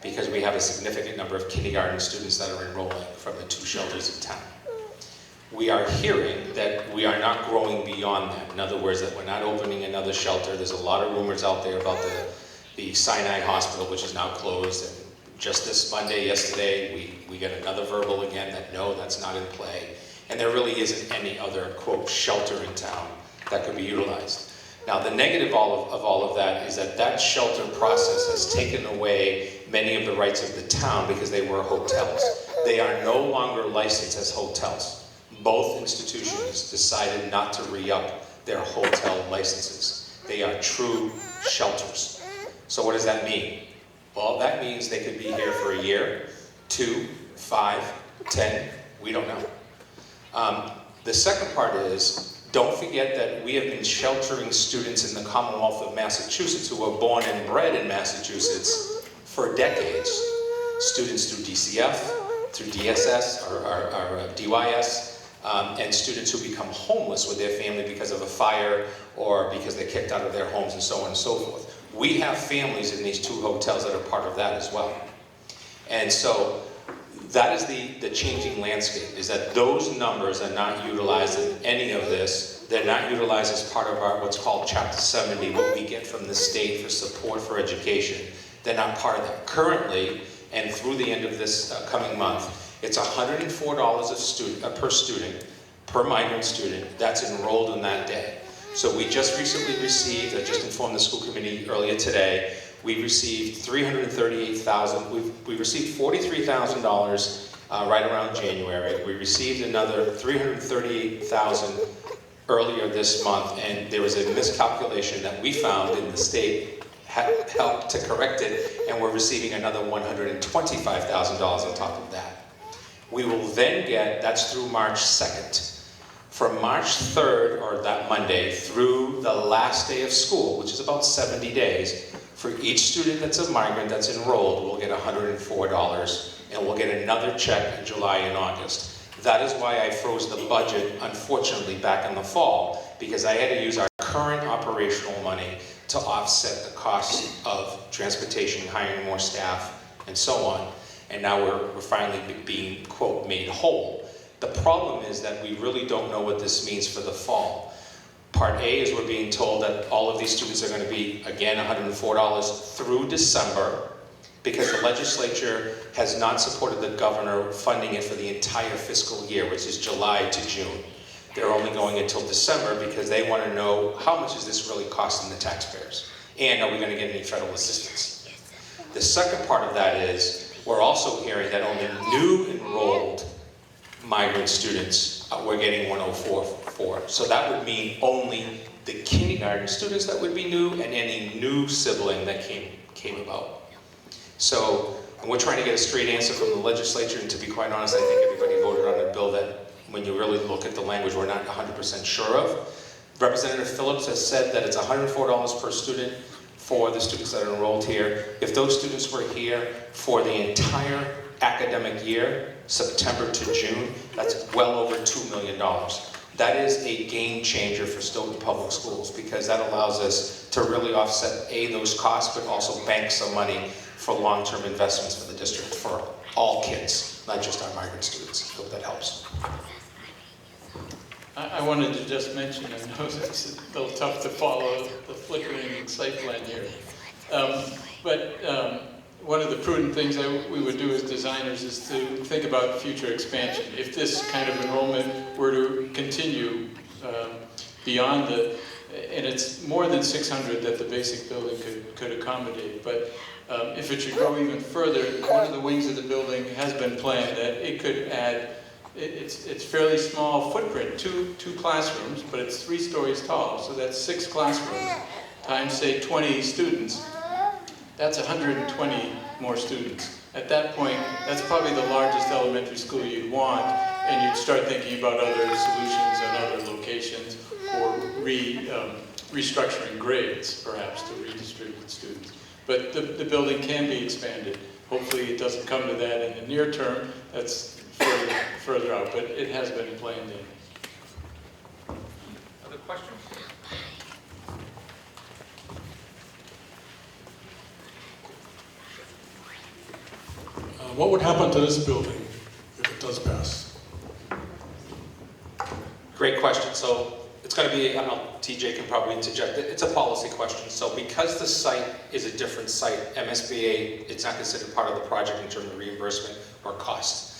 [SPEAKER 3] because we have a significant number of kindergarten students that are enrolling from the two shelters in town. We are hearing that we are not growing beyond that. In other words, that we're not opening another shelter. There's a lot of rumors out there about the Sinai Hospital, which is now closed. And just this Monday, yesterday, we got another verbal again that no, that's not in play. And there really isn't any other, quote, shelter in town that could be utilized. Now, the negative of all of that is that shelter process has taken away many of the rights of the town because they were hotels. They are no longer licensed as hotels. Both institutions decided not to re-up their hotel licenses. They are true shelters. So what does that mean? Well, that means they could be here for a year, 2, 5, 10, we don't know. The second part is, don't forget that we have been sheltering students in the Commonwealth of Massachusetts who were born and bred in Massachusetts for decades. Students through DCF, through DSS, or DYS, and students who become homeless with their family because of a fire or because they're kicked out of their homes and so on and so forth. We have families in these two hotels that are part of that as well. And so that is the changing landscape, is that those numbers are not utilized in any of this. They're not utilized as part of our what's called Chapter 70, what we get from the state for support for education. They're not part of that. Currently, and through the end of this coming month, it's $104 per student, per migrant student, that's enrolled on that day. So we just recently received, I just informed the school committee earlier today, we received $338,000, we received $43,000 right around January. We received another $338,000 earlier this month, and there was a miscalculation that we found in the state helped to correct it, and we're receiving another $125,000 on top of that. We will then get, that's through March 2nd. From March 3rd, or that Monday, through the last day of school, which is about 70 days, for each student that's a migrant that's enrolled, we'll get $104, and we'll get another check in July and August. That is why I froze the budget, unfortunately, back in the fall, because I had to use our current operational money to offset the costs of transportation, hiring more staff, and so on. And now we're finally being, quote, made whole. The problem is that we really don't know what this means for the fall. Part A is we're being told that all of these students are going to be, again, $104 through December, because the legislature has not supported the governor funding it for the entire fiscal year, which is July to June. They're only going until December because they want to know how much is this really costing the taxpayers, and are we going to get any federal assistance? The second part of that is we're also hearing that only new enrolled migrant students we're getting 104 for. So that would mean only the kindergarten students that would be new and any new sibling that came about. So, and we're trying to get a straight answer from the legislature, and to be quite honest, I think everybody voted on a bill that, when you really look at the language, we're not 100% sure of. Representative Phillips has said that it's $104 per student for the students that are enrolled here. If those students were here for the entire academic year, September to June, that's well over $2 million. That is a game changer for Stoughton Public Schools, because that allows us to really offset, A, those costs, but also bank some money for long-term investments for the district for all kids, not just our migrant students. I hope that helps.
[SPEAKER 4] I wanted to just mention, I know it's a little tough to follow the flickering site plan here, but one of the prudent things that we would do as designers is to think about future expansion. If this kind of enrollment were to continue beyond the, and it's more than 600 that the basic building could accommodate, but if it should go even further, one of the wings of the building has been planned that it could add, it's fairly small footprint, two classrooms, but it's 3 stories tall, so that's 6 classrooms times, say, 20 students. That's 120 more students. At that point, that's probably the largest elementary school you'd want, and you'd start thinking about other solutions and other locations, or restructuring grades, perhaps, to redistribute students. But the building can be expanded. Hopefully it doesn't come to that in the near term. That's further out, but it has been planned in.
[SPEAKER 5] Other questions?
[SPEAKER 7] What would happen to this building if it does pass?
[SPEAKER 3] Great question. So it's going to be, I don't know, TJ can probably interject. It's a policy question. So because the site is a different site, MSBA, it's not considered part of the project in terms of reimbursement or cost.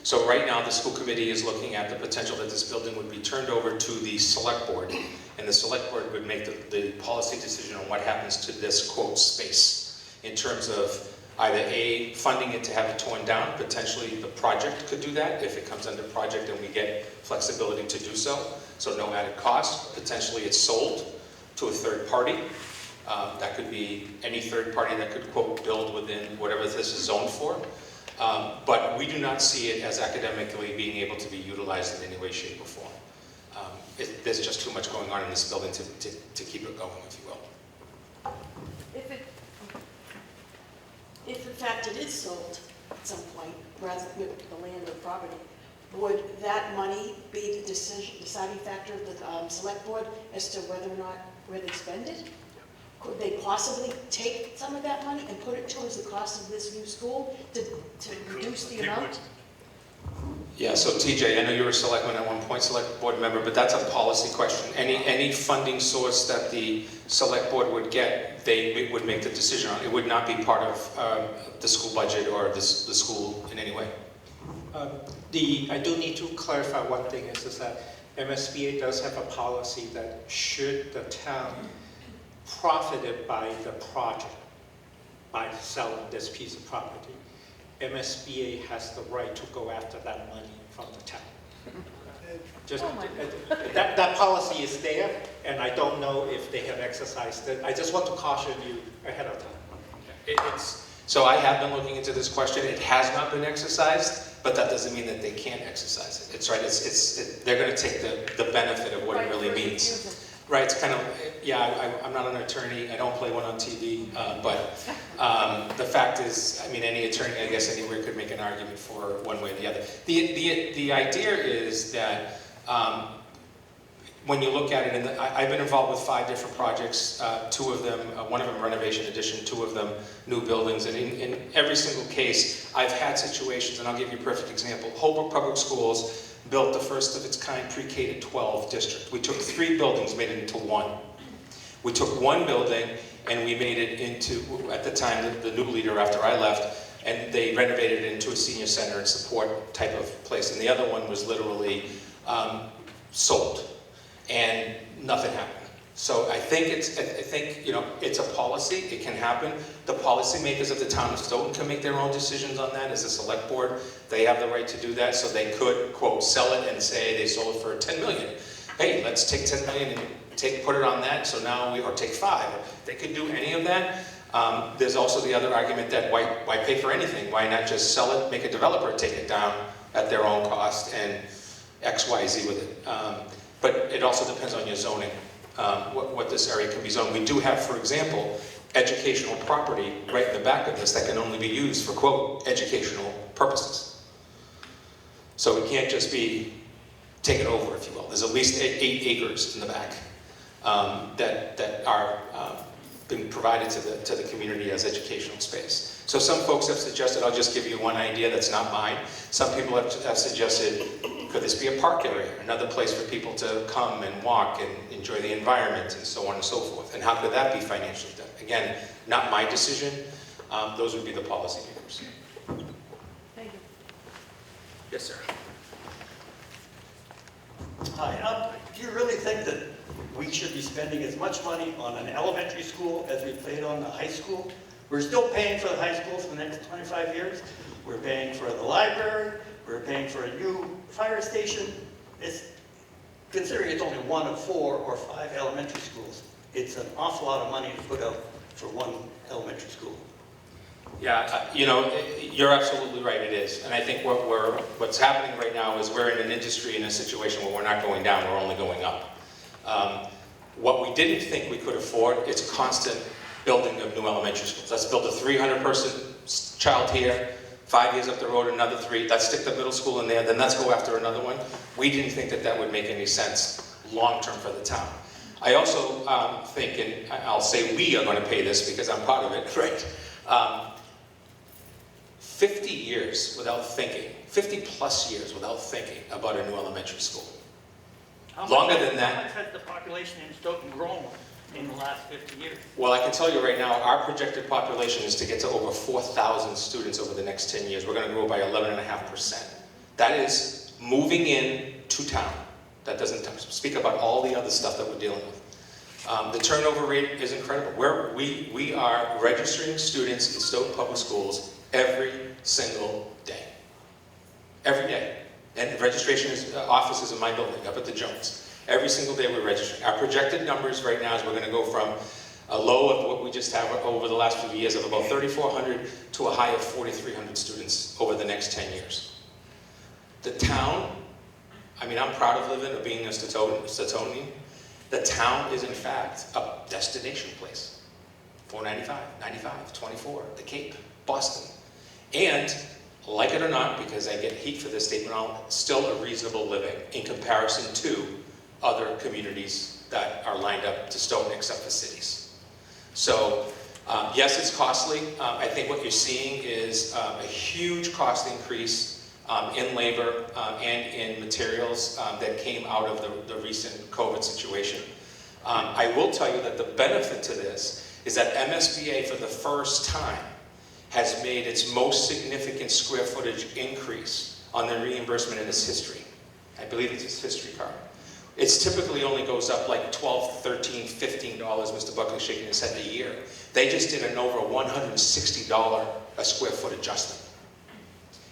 [SPEAKER 3] So right now, the school committee is looking at the potential that this building would be turned over to the select board, and the select board would make the policy decision on what happens to this, quote, space, in terms of either A, funding it to have it torn down. Potentially the project could do that if it comes under project and we get flexibility to do so. So no added cost. Potentially it's sold to a third party. That could be any third party that could, quote, build within whatever this is zoned for. But we do not see it as academically being able to be utilized in any way, shape, or form. There's just too much going on in this building to keep it going, if you will.
[SPEAKER 8] If in fact it is sold at some point, rather than the land or property, would that money be the deciding factor of the select board as to whether or not where they spend it? Could they possibly take some of that money and put it towards the cost of this new school to reduce the amount?
[SPEAKER 3] Yeah, so TJ, I know you were a selectman at one point, select board member, but that's a policy question. Any funding source that the select board would get, they would make the decision on. It would not be part of the school budget or the school in any way.
[SPEAKER 2] I do need to clarify one thing is that MSBA does have a policy that should the town profited by the project, by selling this piece of property, MSBA has the right to go after that money from the town. Just,
[SPEAKER 8] Oh, my.
[SPEAKER 2] that policy is there, and I don't know if they have exercised it. I just want to caution you ahead of time.
[SPEAKER 3] So I have been looking into this question. It has not been exercised, but that doesn't mean that they can't exercise it. It's right. They're going to take the benefit of what it really means. Right. It's kind of, yeah. I'm not an attorney. I don't play one on TV. But the fact is, I mean, any attorney, I guess, anywhere could make an argument for one way or the other. The idea is that. When you look at it, and I've been involved with 5 different projects, 2 of them, one of them renovation addition, 2 of them new buildings, and in every single case, I've had situations, and I'll give you a perfect example. Holbrook Public Schools built the first of its kind pre-K to 12 district. We took 3 buildings, made it into 1. We took 1 building, and we made it into, at the time, the new leader after I left, and they renovated it into a senior center and support type of place, and the other one was literally sold. And nothing happened. So I think you know, it's a policy. It can happen. The policymakers of the town of Stoughton can make their own decisions on that. As a select board, they have the right to do that. So they could, quote, sell it and say they sold it for 10 million. Hey, let's take 10 million and put it on that. So now or take 5. They could do any of that. There's also the other argument that why pay for anything? Why not just sell it, make a developer take it down at their own cost and X, Y, Z with it. But it also depends on your zoning, what this area can be zoned. We do have, for example, educational property right in the back of this that can only be used for, quote, educational purposes. So it can't just be taken over, if you will. There's at least 8 acres in the back that are been provided to the community as educational space. So some folks have suggested, I'll just give you one idea that's not mine. Some people have suggested, could this be a park area, another place for people to come and walk and enjoy the environment and so on and so forth? And how could that be financially done? Again, not my decision. Those would be the policymakers.
[SPEAKER 8] Thank you.
[SPEAKER 3] Yes, sir.
[SPEAKER 9] Hi, do you really think that we should be spending as much money on an elementary school as we paid on the high school? We're still paying for the high school for the next 25 years. We're paying for the library. We're paying for a new fire station. Considering it's only 1 of 4 or 5 elementary schools, it's an awful lot of money to put out for 1 elementary school.
[SPEAKER 3] Yeah, you know, you're absolutely right, it is. And I think what's happening right now is we're in an industry, in a situation where we're not going down, we're only going up. What we didn't think we could afford is constant building of new elementary schools. Let's build a 300-person child here, 5 years up the road, another 3. Let's stick the middle school in there, then let's go after another one. We didn't think that would make any sense long-term for the town. I also think, and I'll say we are going to pay this because I'm part of it, right? 50 years without thinking, 50 plus years without thinking about a new elementary school. Longer than that.
[SPEAKER 9] How much has the population in Stoughton grown in the last 50 years?
[SPEAKER 3] Well, I can tell you right now, our projected population is to get to over 4,000 students over the next 10 years. We're going to grow by 11.5%. That is moving in to town. That doesn't speak about all the other stuff that we're dealing with. The turnover rate is incredible. We are registering students in Stoughton Public Schools every single day. Every day. And the registration office is in my building, up at the Jones. Every single day we're registering. Our projected numbers right now is we're going to go from a low of what we just have over the last few years of about 3,400 to a high of 4,300 students over the next 10 years. The town, I mean, I'm proud of living, of being a Stoughton. The town is in fact a destination place. 495, 95, 24, the Cape, Boston. And like it or not, because I get heat for this statement, still a reasonable living in comparison to other communities that are lined up to Stoughton except for cities. So yes, it's costly. I think what you're seeing is a huge cost increase in labor and in materials that came out of the recent COVID situation. I will tell you that the benefit to this is that MSBA for the first time has made its most significant square footage increase on the reimbursement in its history. I believe it's its history card. It's typically only goes up like $12, $13, $15, Mr. Buckley shaking his head a year. They just did an over $160 a square foot adjustment.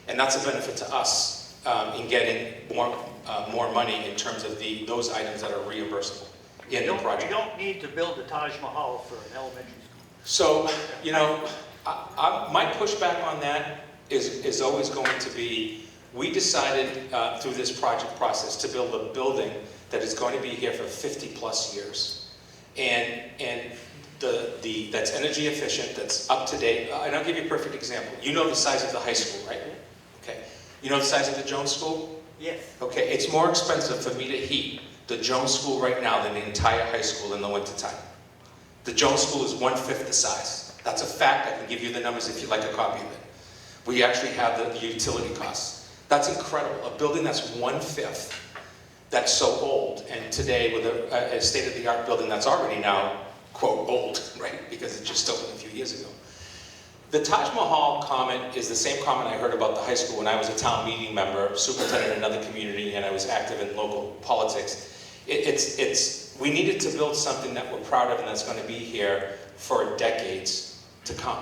[SPEAKER 3] And that's a benefit to us in getting more money in terms of those items that are reimbursable in the project.
[SPEAKER 9] You don't need to build the Taj Mahal for an elementary school.
[SPEAKER 3] So, you know, my pushback on that is always going to be, we decided through this project process to build a building that is going to be here for 50+ years. And that's energy efficient, that's up to date. And I'll give you a perfect example. You know the size of the high school, right? Okay. You know the size of the Jones School?
[SPEAKER 9] Yes.
[SPEAKER 3] Okay, it's more expensive for me to heat the Jones School right now than the entire high school in the wintertime. The Jones School is 1/5 the size. That's a fact. I can give you the numbers if you'd like a copy of it. We actually have the utility costs. That's incredible. A building that's 1/5, that's so old, and today with a state-of-the-art building that's already now, quote, old, right? Because it just opened a few years ago. The Taj Mahal comment is the same comment I heard about the high school when I was a town meeting member, superintendent in another community, and I was active in local politics. We needed to build something that we're proud of and that's going to be here for decades to come.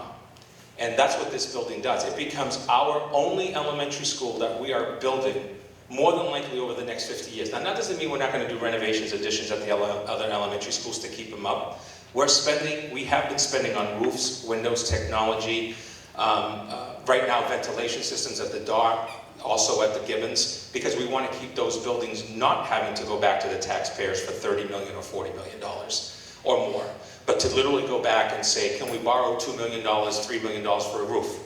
[SPEAKER 3] And that's what this building does. It becomes our only elementary school that we are building more than likely over the next 50 years. Now, that doesn't mean we're not going to do renovations, additions at the other elementary schools to keep them up. We have been spending on roofs, windows, technology, right now ventilation systems at the dock, also at the Gibbons, because we want to keep those buildings not having to go back to the taxpayers for $30 million or $40 million or more, but to literally go back and say, can we borrow $2 million, $3 million for a roof?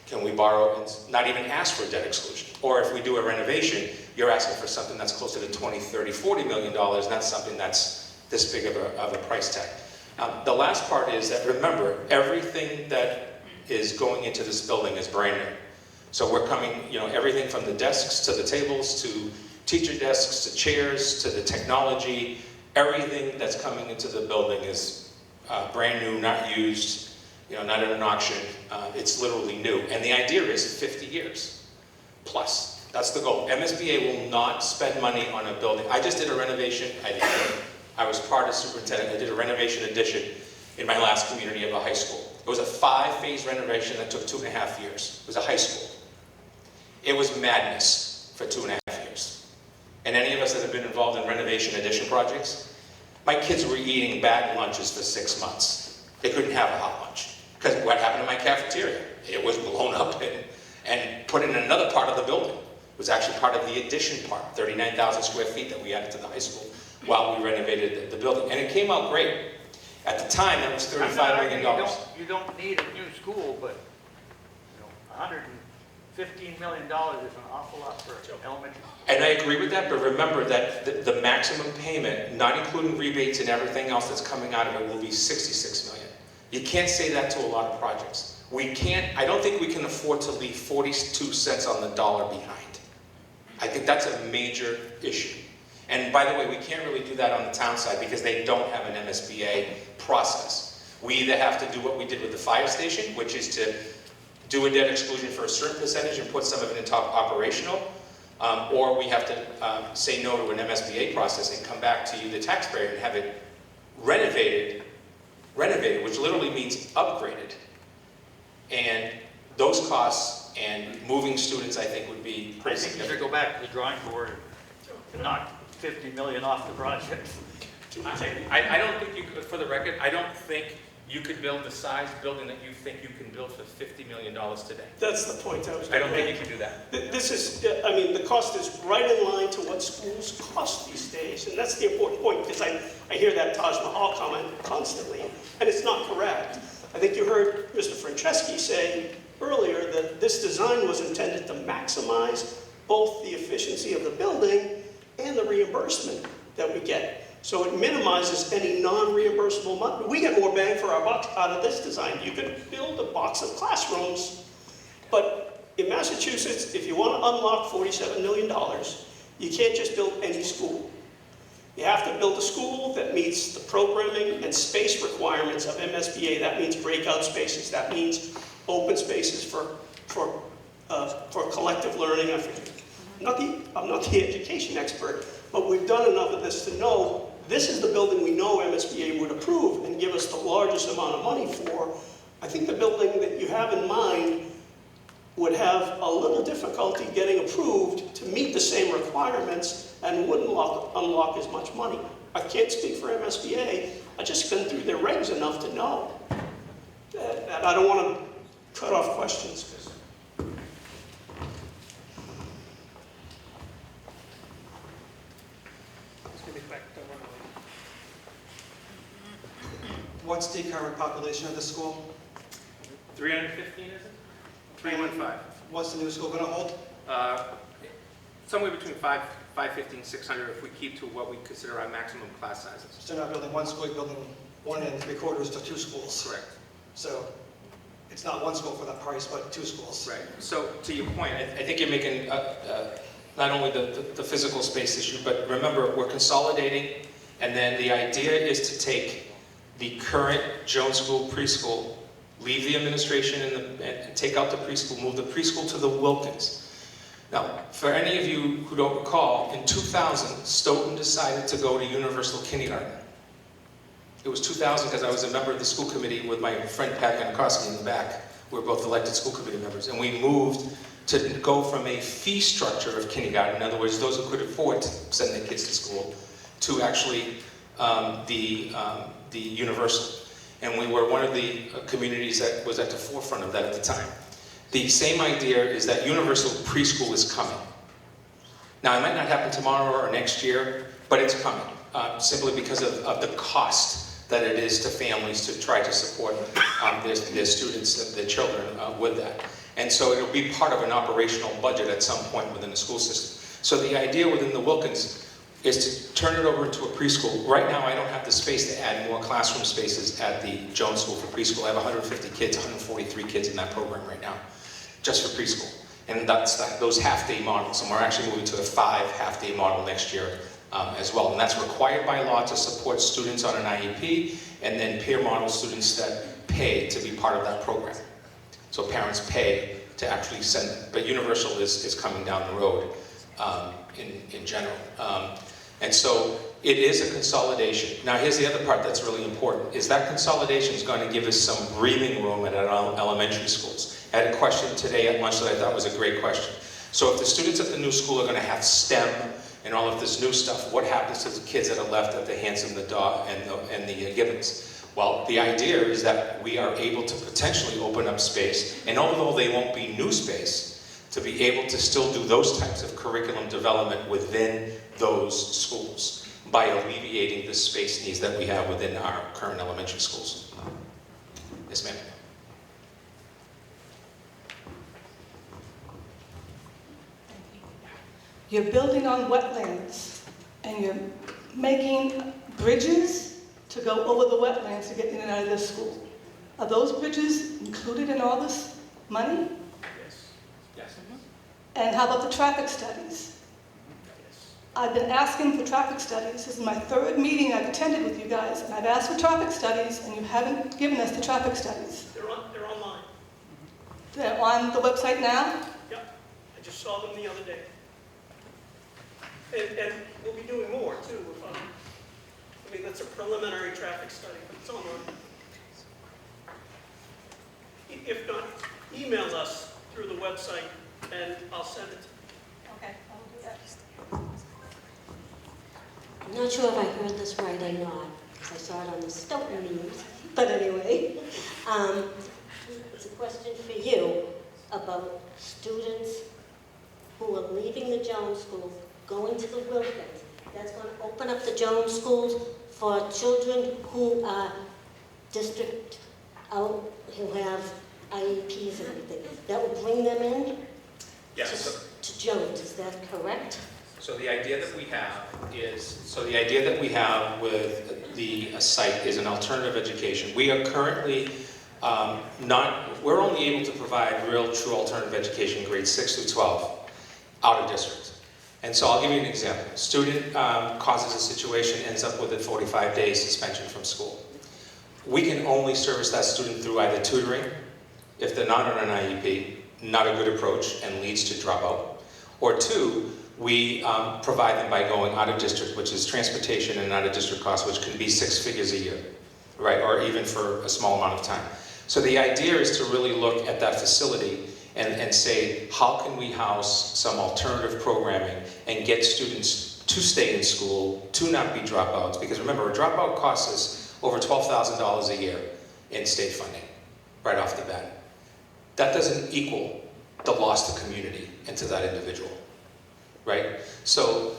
[SPEAKER 3] Can we borrow and not even ask for a debt exclusion? Or if we do a renovation, you're asking for something that's closer to $20, $30, $40 million, not something that's this big of a price tag. The last part is that, remember, everything that is going into this building is brand new. So we're coming, everything from the desks to the tables to teacher desks to chairs to the technology, everything that's coming into the building is brand new, not used, not in an auction. It's literally new. And the idea is 50 years plus. That's the goal. MSBA will not spend money on a building. I just did a renovation. I was part of superintendent. I did a renovation addition in my last community of a high school. It was a 5-phase renovation that took 2.5 years. It was a high school. It was madness for 2.5 years. And any of us that have been involved in renovation addition projects, my kids were eating bag lunches for 6 months. They couldn't have a hot lunch. Because what happened to my cafeteria? It was blown up and put in another part of the building. It was actually part of the addition part, 39,000 square feet that we added to the high school while we renovated the building. And it came out great. At the time, that was $35 million.
[SPEAKER 9] You don't need a new school, but $115 million is an awful lot for elementary school.
[SPEAKER 3] And I agree with that, but remember that the maximum payment, not including rebates and everything else that's coming out of it, will be $66 million. You can't say that to a lot of projects. I don't think we can afford to leave 42 cents on the dollar behind. I think that's a major issue. And by the way, we can't really do that on the town side because they don't have an MSBA process. We either have to do what we did with the fire station, which is to do a debt exclusion for a certain percentage and put some of it into operational, or we have to say no to an MSBA process and come back to you, the taxpayer, and have it renovated, which literally means upgraded. And those costs and moving students, I think, would be
[SPEAKER 9] I
[SPEAKER 3] pretty
[SPEAKER 9] think you should
[SPEAKER 3] significant.
[SPEAKER 9] go back to the drawing board and knock $50 million off the project.
[SPEAKER 5] I don't think you could, for the record, I don't think you could build the size building that you think you can build for $50 million today.
[SPEAKER 1] That's the point I was
[SPEAKER 5] I
[SPEAKER 1] going
[SPEAKER 5] don't
[SPEAKER 1] to
[SPEAKER 5] think
[SPEAKER 1] make.
[SPEAKER 5] you can do that.
[SPEAKER 1] This is, the cost is right in line to what schools cost these days, and that's the important point, because I hear that Taj Mahal comment constantly, and it's not correct. I think you heard Mr. Franceschi say earlier that this design was intended to maximize both the efficiency of the building and the reimbursement that we get. So it minimizes any non-reimbursable money. We get more bang for our buck out of this design. You could build a box of classrooms, but in Massachusetts, if you want to unlock $47 million, you can't just build any school. You have to build a school that meets the programming and space requirements of MSBA. That means breakout spaces. That means open spaces for collective learning. I'm not the education expert, but we've done enough of this to know this is the building we know MSBA would approve and give us the largest amount of money for. I think the building that you have in mind would have a little difficulty getting approved to meet the same requirements and wouldn't unlock as much money. I can't speak for MSBA, I've just been through their regs enough to know. And I don't want to cut off questions.
[SPEAKER 10] What's the current population of the school?
[SPEAKER 5] 315, is it? 315.
[SPEAKER 10] What's the new school going to hold?
[SPEAKER 5] Somewhere between 550 and 600 if we keep to what we consider our maximum class sizes.
[SPEAKER 10] So you're not building one school, you're building 1 3/4 to 2 schools.
[SPEAKER 5] Correct.
[SPEAKER 10] So it's not one school for that price, but 2 schools.
[SPEAKER 5] Right. So to your point,
[SPEAKER 3] I think you're making not only the physical space issue, but remember, we're consolidating, and then the idea is to take the current Jones School preschool, leave the administration and take out the preschool, move the preschool to the Wilkins. Now, for any of you who don't recall, in 2000, Stoughton decided to go to universal kindergarten. It was 2000 because I was a member of the school committee with my friend Pat Janikowski in the back. We were both elected school committee members, and we moved to go from a fee structure of kindergarten, in other words, those who could afford to send their kids to school, to actually the universal. And we were one of the communities that was at the forefront of that at the time. The same idea is that universal preschool is coming. Now, it might not happen tomorrow or next year, but it's coming, simply because of the cost that it is to families to try to support their students, their children with that. And so it'll be part of an operational budget at some point within the school system. So the idea within the Wilkins is to turn it over into a preschool. Right now, I don't have the space to add more classroom spaces at the Jones School for preschool. I have 150 kids, 143 kids in that program right now, just for preschool. And that's those half-day models. And we're actually moving to a 5 half-day model next year as well. And that's required by law to support students on an IEP, and then peer model students that pay to be part of that program. So parents pay to actually send them. But universal is coming down the road in general. And so it is a consolidation. Now here's the other part that's really important, is that consolidation is going to give us some breathing room at our elementary schools. I had a question today at lunch that I thought was a great question. So if the students at the new school are going to have STEM and all of this new stuff, what happens to the kids that are left at the Hanson, the Daw, and the Gibbons? Well, the idea is that we are able to potentially open up space, and although they won't be new space, to be able to still do those types of curriculum development within those schools by alleviating the space needs that we have within our current elementary schools. Yes, ma'am.
[SPEAKER 11] You're building on wetlands, and you're making bridges to go over the wetlands to get in and out of this school. Are those bridges included in all this money?
[SPEAKER 5] yes.
[SPEAKER 11] And how about the traffic studies? I've been asking for traffic studies. This is my 3rd meeting I've attended with you guys, and I've asked for traffic studies, and you haven't given us the traffic studies.
[SPEAKER 1] They're online.
[SPEAKER 11] They're on the website now?
[SPEAKER 1] Yep, I just saw them the other day. And we'll be doing more too. I mean, that's a preliminary traffic study, but it's online. If not, email us through the website and I'll send it.
[SPEAKER 11] Okay, I'll do that.
[SPEAKER 12] I'm not sure if I heard this right or not, because I saw it on the Stoughton news. But anyway, it's a question for you about students who are leaving the Jones School, going to the Wilkins. That's going to open up the Jones Schools for children who are district out, who have IEPs and everything. That will bring them in
[SPEAKER 5] Yes.
[SPEAKER 12] to Jones. Is that correct?
[SPEAKER 5] So the idea that we have is,
[SPEAKER 3] So the idea that we have with the site is an alternative education. We are currently we're only able to provide real true alternative education grades 6 through 12 out of district. And so I'll give you an example. Student causes a situation, ends up with a 45-day suspension from school. We can only service that student through either tutoring, if they're not on an IEP, not a good approach and leads to dropout, or 2, we provide them by going out of district, which is transportation and out of district costs, which can be 6 figures a year, right? Or even for a small amount of time. So the idea is to really look at that facility and say, how can we house some alternative programming and get students to stay in school, to not be dropouts? Because remember, a dropout costs us over $12,000 a year in state funding, right off the bat. That doesn't equal the loss to community and to that individual, right? So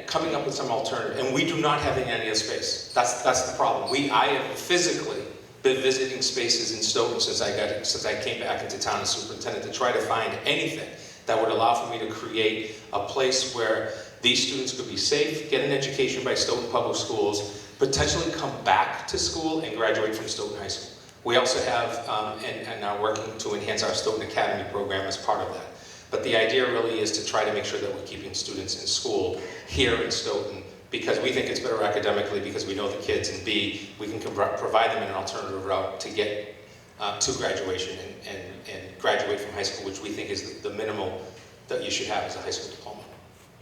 [SPEAKER 3] coming up with some alternative, and we do not have any other space. That's the problem. I have physically been visiting spaces in Stoughton since I came back into town as superintendent to try to find anything that would allow for me to create a place where these students could be safe, get an education by Stoughton Public Schools, potentially come back to school and graduate from Stoughton High School. We also have, and are working to enhance our Stoughton Academy program as part of that. But the idea really is to try to make sure that we're keeping students in school here in Stoughton, because we think it's better academically, because we know the kids, and B, we can provide them an alternative route to get to graduation and graduate from high school, which we think is the minimal that you should have as a high school diploma.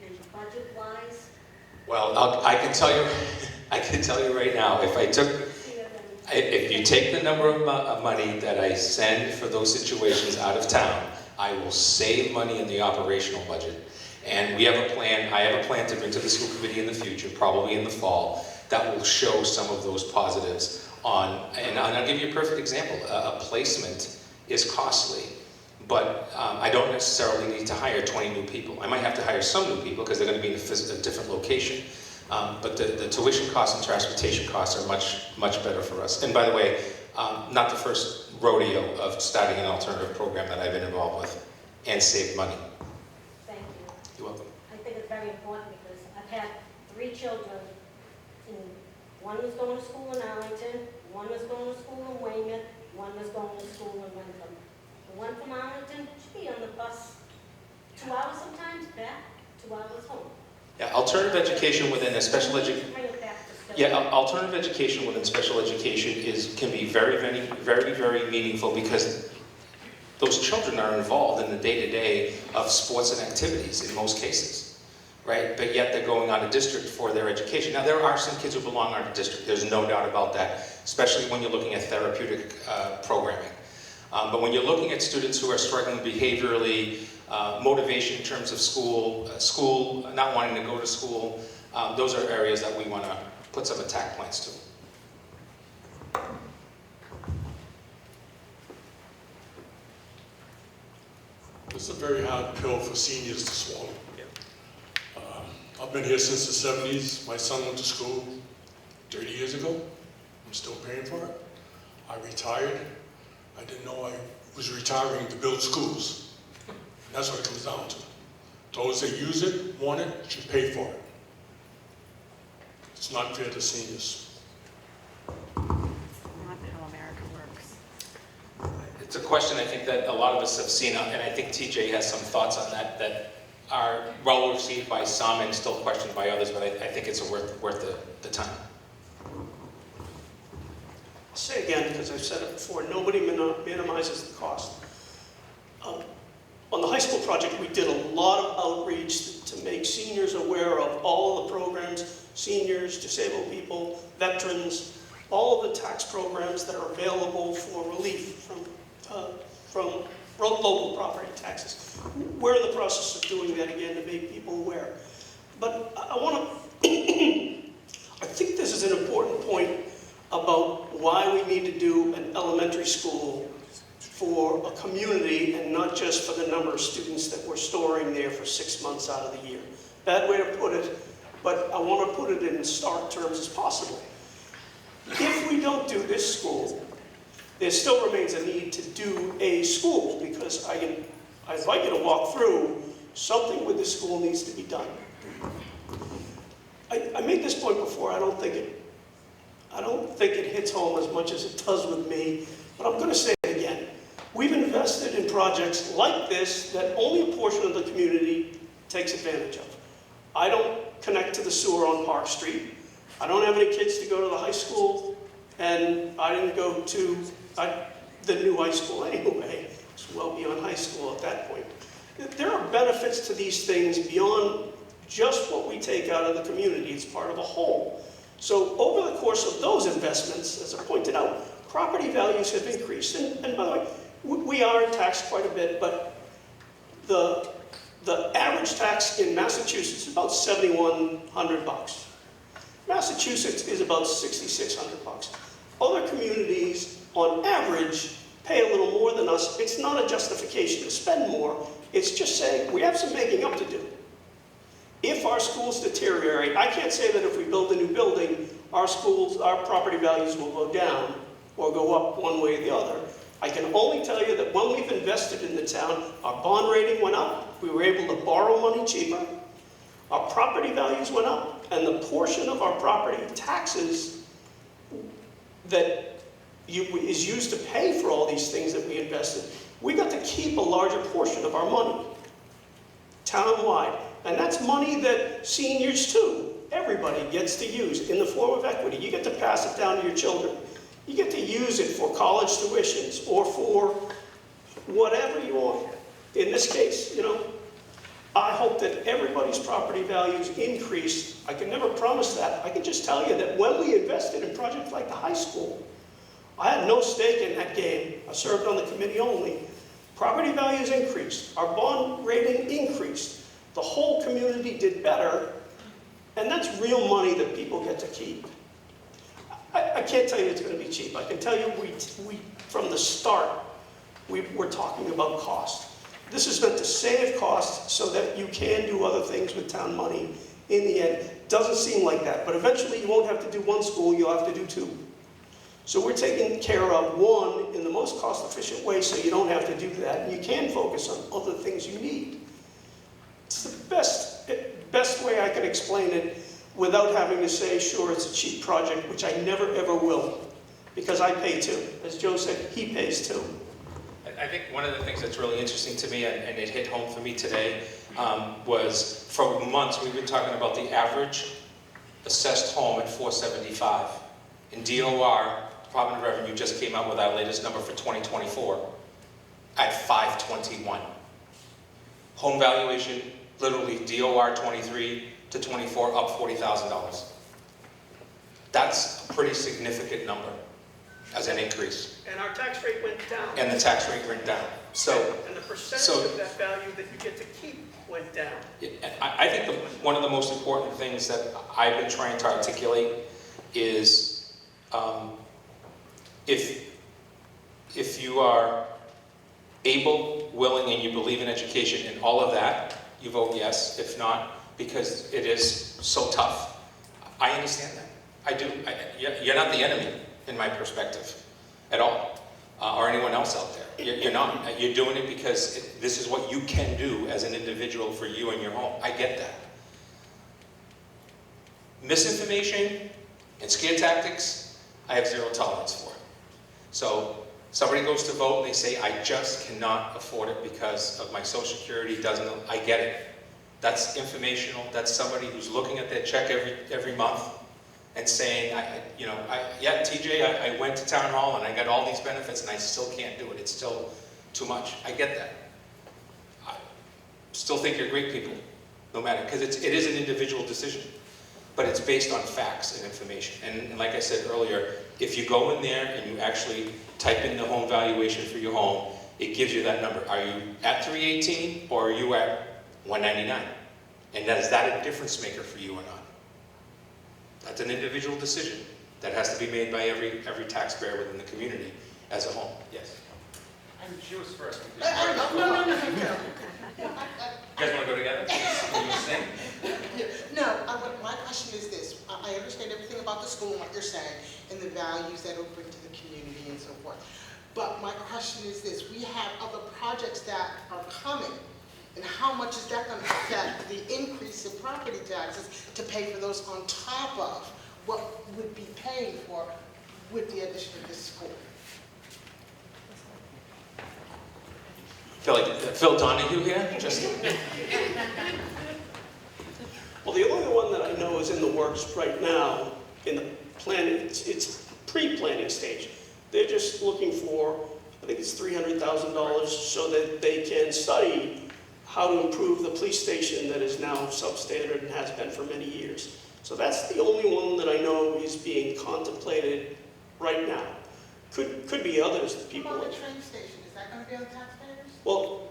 [SPEAKER 12] And budget-wise?
[SPEAKER 3] Well, I can tell you right now, if you take the number of money that I send for those situations out of town, I will save money in the operational budget. And we have a plan, I have a plan to bring to the school committee in the future, probably in the fall, that will show some of those positives and I'll give you a perfect example. A placement is costly, but I don't necessarily need to hire 20 new people. I might have to hire some new people because they're going to be in a different location. But the tuition costs and transportation costs are much better for us. And by the way, not the first rodeo of starting an alternative program that I've been involved with and saved money.
[SPEAKER 12] Thank you.
[SPEAKER 3] You're welcome.
[SPEAKER 12] I think it's very important because I've had 3 children, and one was going to school in Arlington, one was going to school in Weymouth, one was going to school in Wyndham. The one from Arlington should be on the bus 2 hours sometimes, back, 2 hours home.
[SPEAKER 3] Yeah, alternative education within a special education. Alternative education within special education can be very meaningful because those children are involved in the day-to-day of sports and activities in most cases, right? But yet they're going out of district for their education. Now there are some kids who belong out of district, there's no doubt about that, especially when you're looking at therapeutic programming. But when you're looking at students who are struggling behaviorally, motivation in terms of school, not wanting to go to school, those are areas that we want to put some attack plans to.
[SPEAKER 7] It's a very hard pill for seniors to swallow. I've been here since the 70s. My son went to school 30 years ago. I'm still paying for it. I retired. I didn't know I was retiring to build schools. That's what it comes down to. Those that use it, want it, should pay for it. It's not fair to seniors.
[SPEAKER 13] Not how America works.
[SPEAKER 3] It's a question I think that a lot of us have seen, and I think TJ has some thoughts on that are well received by some and still questioned by others, but I think it's worth the time.
[SPEAKER 1] I'll say again, because I've said it before, nobody minimizes the cost. On the high school project, we did a lot of outreach to make seniors aware of all of the programs, seniors, disabled people, veterans, all of the tax programs that are available for relief from local property taxes. We're in the process of doing that again to make people aware. But I want to, I think this is an important point about why we need to do an elementary school for a community and not just for the number of students that we're storing there for 6 months out of the year. Bad way to put it, but I want to put it in as stark terms as possible. If we don't do this school, there still remains a need to do a school, because I invite you to walk through, something with this school needs to be done. I made this point before, I don't think it hits home as much as it does with me, but I'm going to say it again. We've invested in projects like this that only a portion of the community takes advantage of. I don't connect to the sewer on Park Street. I don't have any kids to go to the high school, and I didn't go to the new high school anyway. It's well beyond high school at that point. There are benefits to these things beyond just what we take out of the community. It's part of a whole. So over the course of those investments, as I pointed out, property values have increased. And by the way, We are taxed quite a bit, but the average tax in Massachusetts is about $7,100. Massachusetts is about $6,600. Other communities, on average, pay a little more than us. It's not a justification to spend more. It's just saying we have some making up to do. If our schools deteriorate, I can't say that if we build a new building, our property values will go down or go up one way or the other. I can only tell you that when we've invested in the town, our bond rating went up, we were able to borrow money cheaper, our property values went up, and the portion of our property taxes that is used to pay for all these things that we invested, we got to keep a larger portion of our money, town-wide. And that's money that seniors too, everybody gets to use in the form of equity. You get to pass it down to your children. You get to use it for college tuitions or for whatever you want. In this case, I hope that everybody's property values increase. I can never promise that. I can just tell you that when we invested in projects like the high school, I had no stake in that game. I served on the committee only. Property values increased. Our bond rating increased. The whole community did better, and that's real money that people get to keep. I can't tell you it's going to be cheap. I can tell you we from the start, we're talking about cost. This is meant to save costs so that you can do other things with town money in the end. Doesn't seem like that, but eventually you won't have to do one school, you'll have to do two. So we're taking care of one in the most cost-efficient way so you don't have to do that, and you can focus on other things you need. It's the best way I can explain it without having to say, sure, it's a cheap project, which I never ever will, because I pay too. As Joe said, he pays too.
[SPEAKER 3] I think one of the things that's really interesting to me, and it hit home for me today, was for months we've been talking about the average assessed home at $475. In DOR, Department of Revenue just came out with our latest number for 2024 at $521. Home valuation, literally DOR 23 to 24, up $40,000. That's a pretty significant number as an increase.
[SPEAKER 1] And our tax rate went down.
[SPEAKER 3] And the tax rate went down.
[SPEAKER 1] And the percentage of that value that you get to keep went down.
[SPEAKER 3] I think one of the most important things that I've been trying to articulate is if you are able, willing, and you believe in education and all of that, you vote yes. If not, because it is so tough. I understand that. I do. You're not the enemy, in my perspective, at all, or anyone else out there. You're not. You're doing it because this is what you can do as an individual for you and your home. I get that. Misinformation and scare tactics, I have zero tolerance for. So somebody goes to vote and they say, I just cannot afford it because of my Social Security doesn't, I get it. That's informational. That's somebody who's looking at their check every month and saying, yeah, TJ, I went to town hall and I got all these benefits and I still can't do it. It's still too much. I get that. I still think you're great people, no matter, because it is an individual decision, but it's based on facts and information. And like I said earlier, if you go in there and you actually type in the home valuation for your home, it gives you that number. Are you at 318 or are you at 199? And is that a difference maker for you or not? That's an individual decision that has to be made by every taxpayer within the community as a whole. Yes.
[SPEAKER 5] She was first.
[SPEAKER 6] No.
[SPEAKER 5] You guys want to go together? Will you sing?
[SPEAKER 6] No, my question is this. I understand everything about the school and what you're saying and the values that it'll bring to the community and so forth. But my question is this. We have other projects that are coming. And how much is that going to affect the increase in property taxes to pay for those on top of what would be paying for with the addition of this school?
[SPEAKER 3] Feel like Phil Donahue here?
[SPEAKER 1] Well, the only one that I know is in the works right now, in the planning, it's pre-planning stage. They're just looking for, I think it's $300,000 so that they can study how to improve the police station that is now substandard and has been for many years. So that's the only one that I know is being contemplated right now. Could be others. People.
[SPEAKER 6] What about the train station? Is that gonna be on taxpayers?
[SPEAKER 1] Well,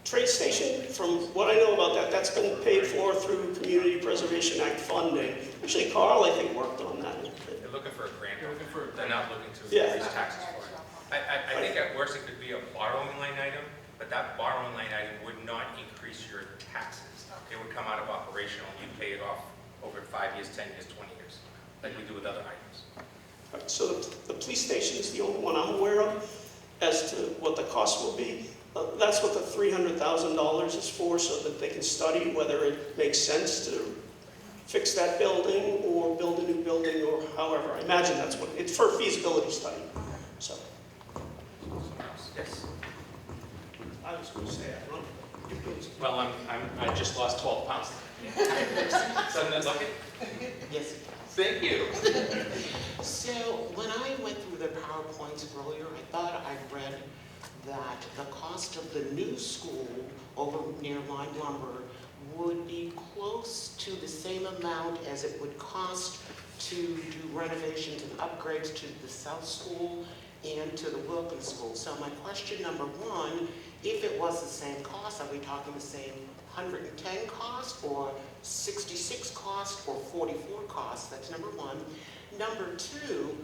[SPEAKER 1] Trade Station, from what I know about that, that's been paid for through Community Preservation Act funding. Actually, Carl, I think, worked on that.
[SPEAKER 5] They're looking for a grant.
[SPEAKER 4] They're looking for a
[SPEAKER 5] They're not looking to
[SPEAKER 1] Yeah.
[SPEAKER 5] increase taxes for it. I think at worst it could be a borrowing line item, but that borrowing line item would not increase your taxes. It would come out of operational, and you'd pay it off over 5 years, 10 years, 20 years, like we do with other items.
[SPEAKER 1] So the police station is the only one I'm aware of as to what the cost will be. That's what the $300,000 is for, so that they can study whether it makes sense to fix that building or build a new building or however. I imagine that's what, it's for a feasibility study, so.
[SPEAKER 5] Someone else? Yes.
[SPEAKER 1] I was going to say, I don't know. You please.
[SPEAKER 3] Well, I just lost 12 pounds.
[SPEAKER 5] Send that bucket?
[SPEAKER 14] Yes.
[SPEAKER 5] Thank you.
[SPEAKER 14] So when I went through the PowerPoints earlier, I thought I read that the cost of the new school over near Line Lumber would be close to the same amount as it would cost to do renovations and upgrades to the South School and to the Wilkins School. So my question number one, if it was the same cost, are we talking the same 110 cost or 66 cost or 44 cost? That's number one. Number two,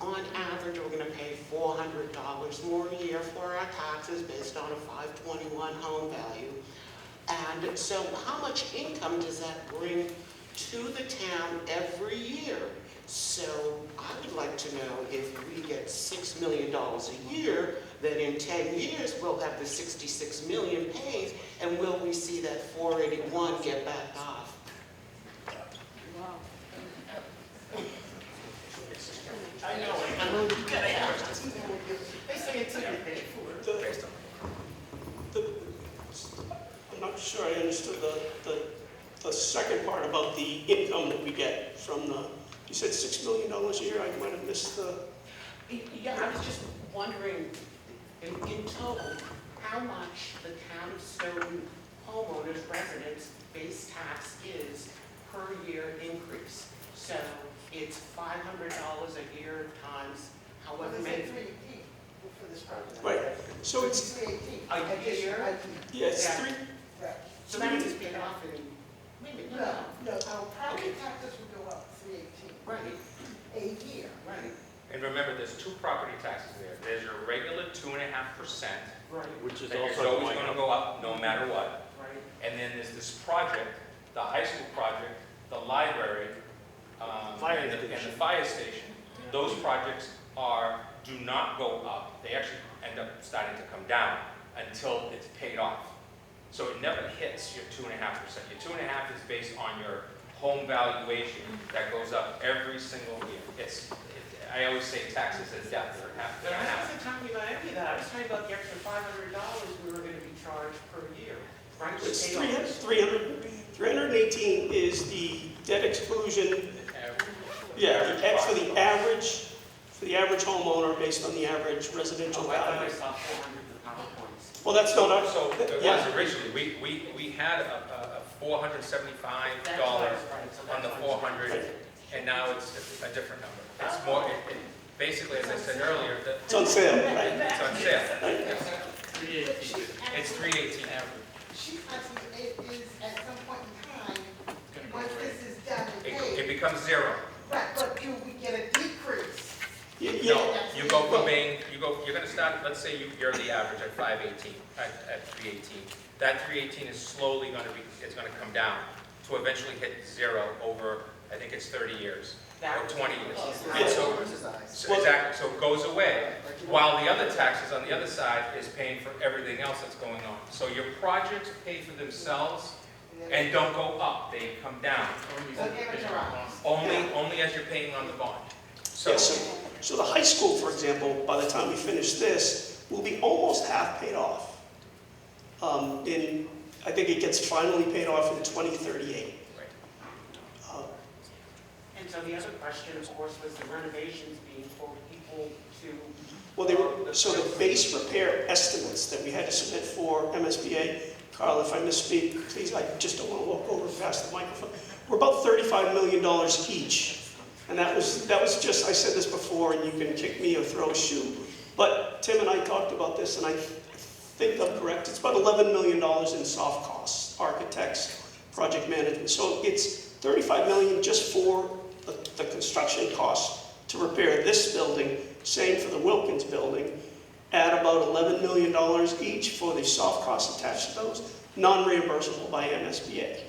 [SPEAKER 14] on average, we're going to pay $400 more a year for our taxes based on a 521 home value. And so how much income does that bring to the town every year? So I would like to know, if we get $6 million a year, then in 10 years we'll have the 66 million paid, and will we see that 481 get backed off? I know, I know, you gotta ask. They say it's a pay for it.
[SPEAKER 1] I'm not sure I understood the second part about the income that we get from the, you said $6 million a year, I might have missed the.
[SPEAKER 14] Yeah, I was just wondering, in total, how much the town of Stoughton homeowners, residents, base tax is per year increase. So it's $500 a year times however many.
[SPEAKER 6] For this project.
[SPEAKER 1] Right, so it's,
[SPEAKER 6] 318.
[SPEAKER 14] A year?
[SPEAKER 1] yeah, it's
[SPEAKER 14] Yeah.
[SPEAKER 1] three,
[SPEAKER 14] So that is paid off in, maybe,
[SPEAKER 6] No, our property taxes would go up 318
[SPEAKER 14] right,
[SPEAKER 6] a year.
[SPEAKER 14] right,
[SPEAKER 5] And remember, there's two property taxes there. There's your regular 2.5%,
[SPEAKER 14] right,
[SPEAKER 4] Which is
[SPEAKER 5] that is
[SPEAKER 4] also
[SPEAKER 5] always going to go up no matter what.
[SPEAKER 14] right.
[SPEAKER 5] And then there's this project, the high school project, the library, and the fire station. Those projects do not go up. They actually end up starting to come down until it's paid off. So it never hits your 2.5%. Your 2.5% is based on your home valuation that goes up every single year. I always say taxes as death. They're half.
[SPEAKER 14] But I wasn't talking about any of that, I was talking about the extra $500 we were gonna be charged per year, right? to
[SPEAKER 1] it's
[SPEAKER 14] pay off.
[SPEAKER 1] 318 is the debt exclusion. Yeah, for the average homeowner based on the average residential
[SPEAKER 14] Oh, I thought I
[SPEAKER 1] value.
[SPEAKER 14] saw 400 in the PowerPoints.
[SPEAKER 1] Well, that's not our,
[SPEAKER 5] So it
[SPEAKER 1] yeah.
[SPEAKER 5] was originally, we had a $475
[SPEAKER 14] That's what I was right, so
[SPEAKER 5] on the
[SPEAKER 14] that's why I was
[SPEAKER 5] 400, and now it's a different number. It's more, basically, as I said earlier,
[SPEAKER 1] It's on sale, right?
[SPEAKER 5] it's on sale.
[SPEAKER 1] Right.
[SPEAKER 4] 318.
[SPEAKER 5] It's 318 average.
[SPEAKER 6] She's asking if it is at some point in time, once this is done and
[SPEAKER 5] It
[SPEAKER 6] paid,
[SPEAKER 5] becomes zero.
[SPEAKER 6] right, but do we get a decrease?
[SPEAKER 5] No, you go from being, you're gonna start, let's say you're the average at 518, at 318. That 318 is slowly it's gonna come down to eventually hit zero over, I think it's 30 years, or 20 years. And so exactly, so it goes away, while the other taxes on the other side is paying for everything else that's going on. So your projects pay for themselves and don't go up, they come down, only as you're paying on the bond.
[SPEAKER 1] Yeah, so the high school, for example, by the time we finish this, will be almost half paid off. I think it gets finally paid off in 2038.
[SPEAKER 14] And so the other question, of course, was the renovations being equal to.
[SPEAKER 1] Well, so the base repair estimates that we had to submit for MSBA, Carl, if I misspeak, please, I just don't want to walk over past the microphone. We're about $35 million each. And that was just, I said this before, and you can kick me or throw a shoe. But Tim and I talked about this, and I think I'm correct, it's about $11 million in soft costs, architects, project management. So it's $35 million just for the construction costs to repair this building, same for the Wilkins building, add about $11 million each for the soft costs attached to those, non-reimbursable by MSBA.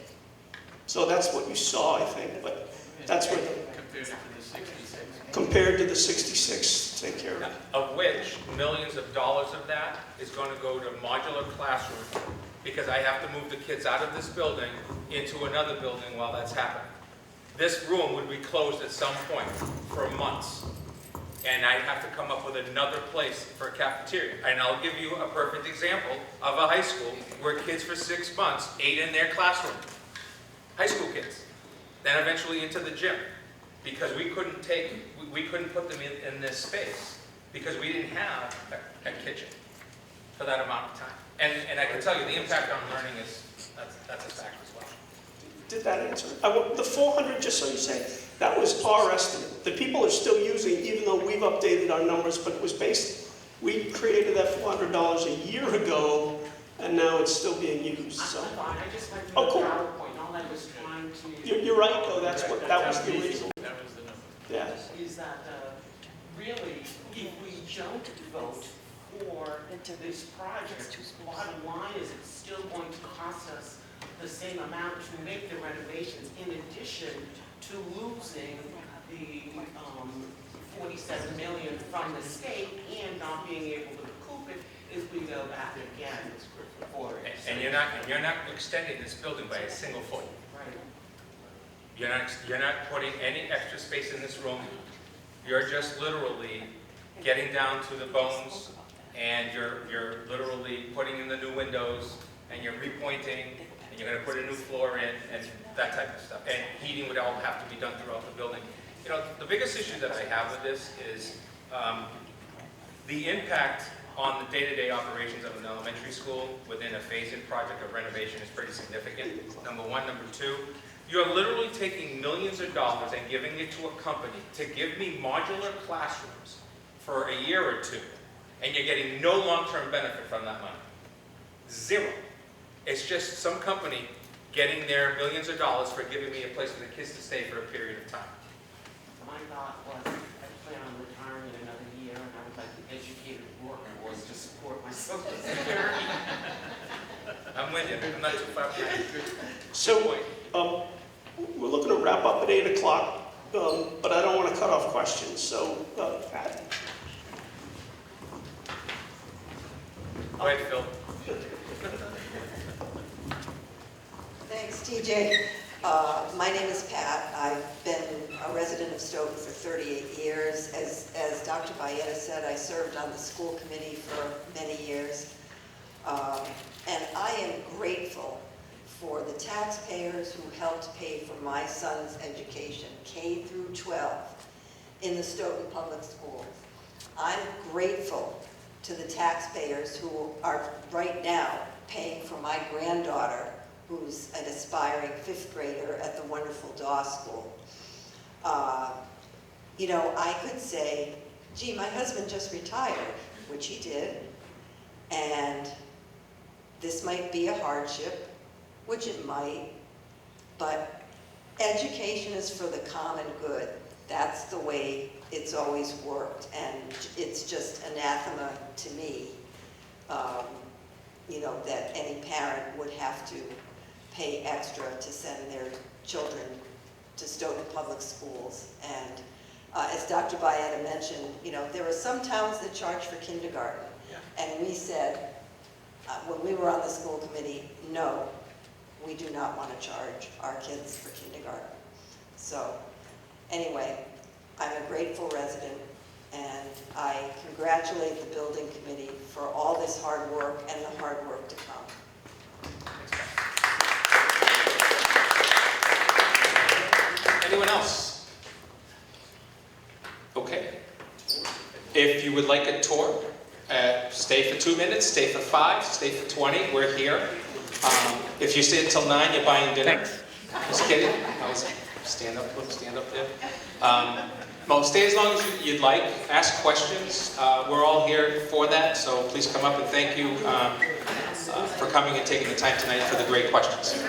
[SPEAKER 1] So that's what you saw, I think, but that's where compared to the 66, take care of it.
[SPEAKER 5] Of which, millions of dollars of that is going to go to modular classrooms, because I have to move the kids out of this building into another building while that's happening. This room would be closed at some point for months, and I'd have to come up with another place for a cafeteria. And I'll give you a perfect example of a high school where kids for 6 months ate in their classroom. High school kids. Then eventually into the gym, because we couldn't put them in this space, because we didn't have a kitchen for that amount of time. And I can tell you, the impact on learning that's a fact as well.
[SPEAKER 1] Did that answer it? The 400, just so you say, that was our estimate. The people are still using, even though we've updated our numbers, but it was based, we created that $400 a year ago, and now it's still being used, so.
[SPEAKER 14] I just went through
[SPEAKER 1] Oh,
[SPEAKER 14] the
[SPEAKER 1] cool.
[SPEAKER 14] PowerPoint, all I was trying to.
[SPEAKER 1] You're right, though, that was the original.
[SPEAKER 4] That was the number.
[SPEAKER 1] Yeah.
[SPEAKER 14] Is that really, if we don't vote for this project, bottom line is it's still going to cost us the same amount to make the renovations, in addition to losing the 47 million from the state and not being able to recoup it if we go back again for it.
[SPEAKER 5] And you're not extending this building by a single foot.
[SPEAKER 14] Right.
[SPEAKER 5] You're not putting any extra space in this room. You're just literally getting down to the bones, and you're literally putting in the new windows, and you're repointing, and you're going to put a new floor in, and that type of stuff. And heating would all have to be done throughout the building. You know, the biggest issue that I have with this is the impact on the day-to-day operations of an elementary school within a phase-in project of renovation is pretty significant, number one. Number two, you're literally taking millions of dollars and giving it to a company to give me modular classrooms for a year or two, and you're getting no long-term benefit from that money. Zero. It's just some company getting their millions of dollars for giving me a place for the kids to stay for a period of time.
[SPEAKER 14] My thought was, I plan on retiring in another year, and I would like an educated workforce to support my social security.
[SPEAKER 5] I'm with you. I'm not too far behind.
[SPEAKER 1] So, we're looking to wrap up at 8 o'clock, but I don't want to cut off questions, so, Pat.
[SPEAKER 5] Go ahead, Phil.
[SPEAKER 15] Thanks, TJ. My name is Pat. I've been a resident of Stoughton for 38 years. As Dr. Bayetta said, I served on the school committee for many years. And I am grateful for the taxpayers who helped pay for my son's education, K through 12, in the Stoughton Public Schools. I'm grateful to the taxpayers who are right now paying for my granddaughter, who's an aspiring 5th grader at the wonderful Dawes School. You know, I could say, gee, my husband just retired, which he did, and this might be a hardship, which it might, but education is for the common good. That's the way it's always worked, and it's just anathema to me, you know, that any parent would have to pay extra to send their children to Stoughton Public Schools. And as Dr. Bayetta mentioned, you know, there are some towns that charge for kindergarten. Yeah. And we said, when we were on the school committee, no, we do not want to charge our kids for kindergarten. So anyway, I'm a grateful resident, and I congratulate the building committee for all this hard work and the hard work to come.
[SPEAKER 3] Anyone else? Okay. If you would like a tour, stay for 2 minutes, stay for 5, stay for 20. We're here. If you stay until 9, you're buying dinner. Just kidding. Stand up there. Well, stay as long as you'd like. Ask questions. We're all here for that, so please come up and thank you for coming and taking the time tonight for the great questions.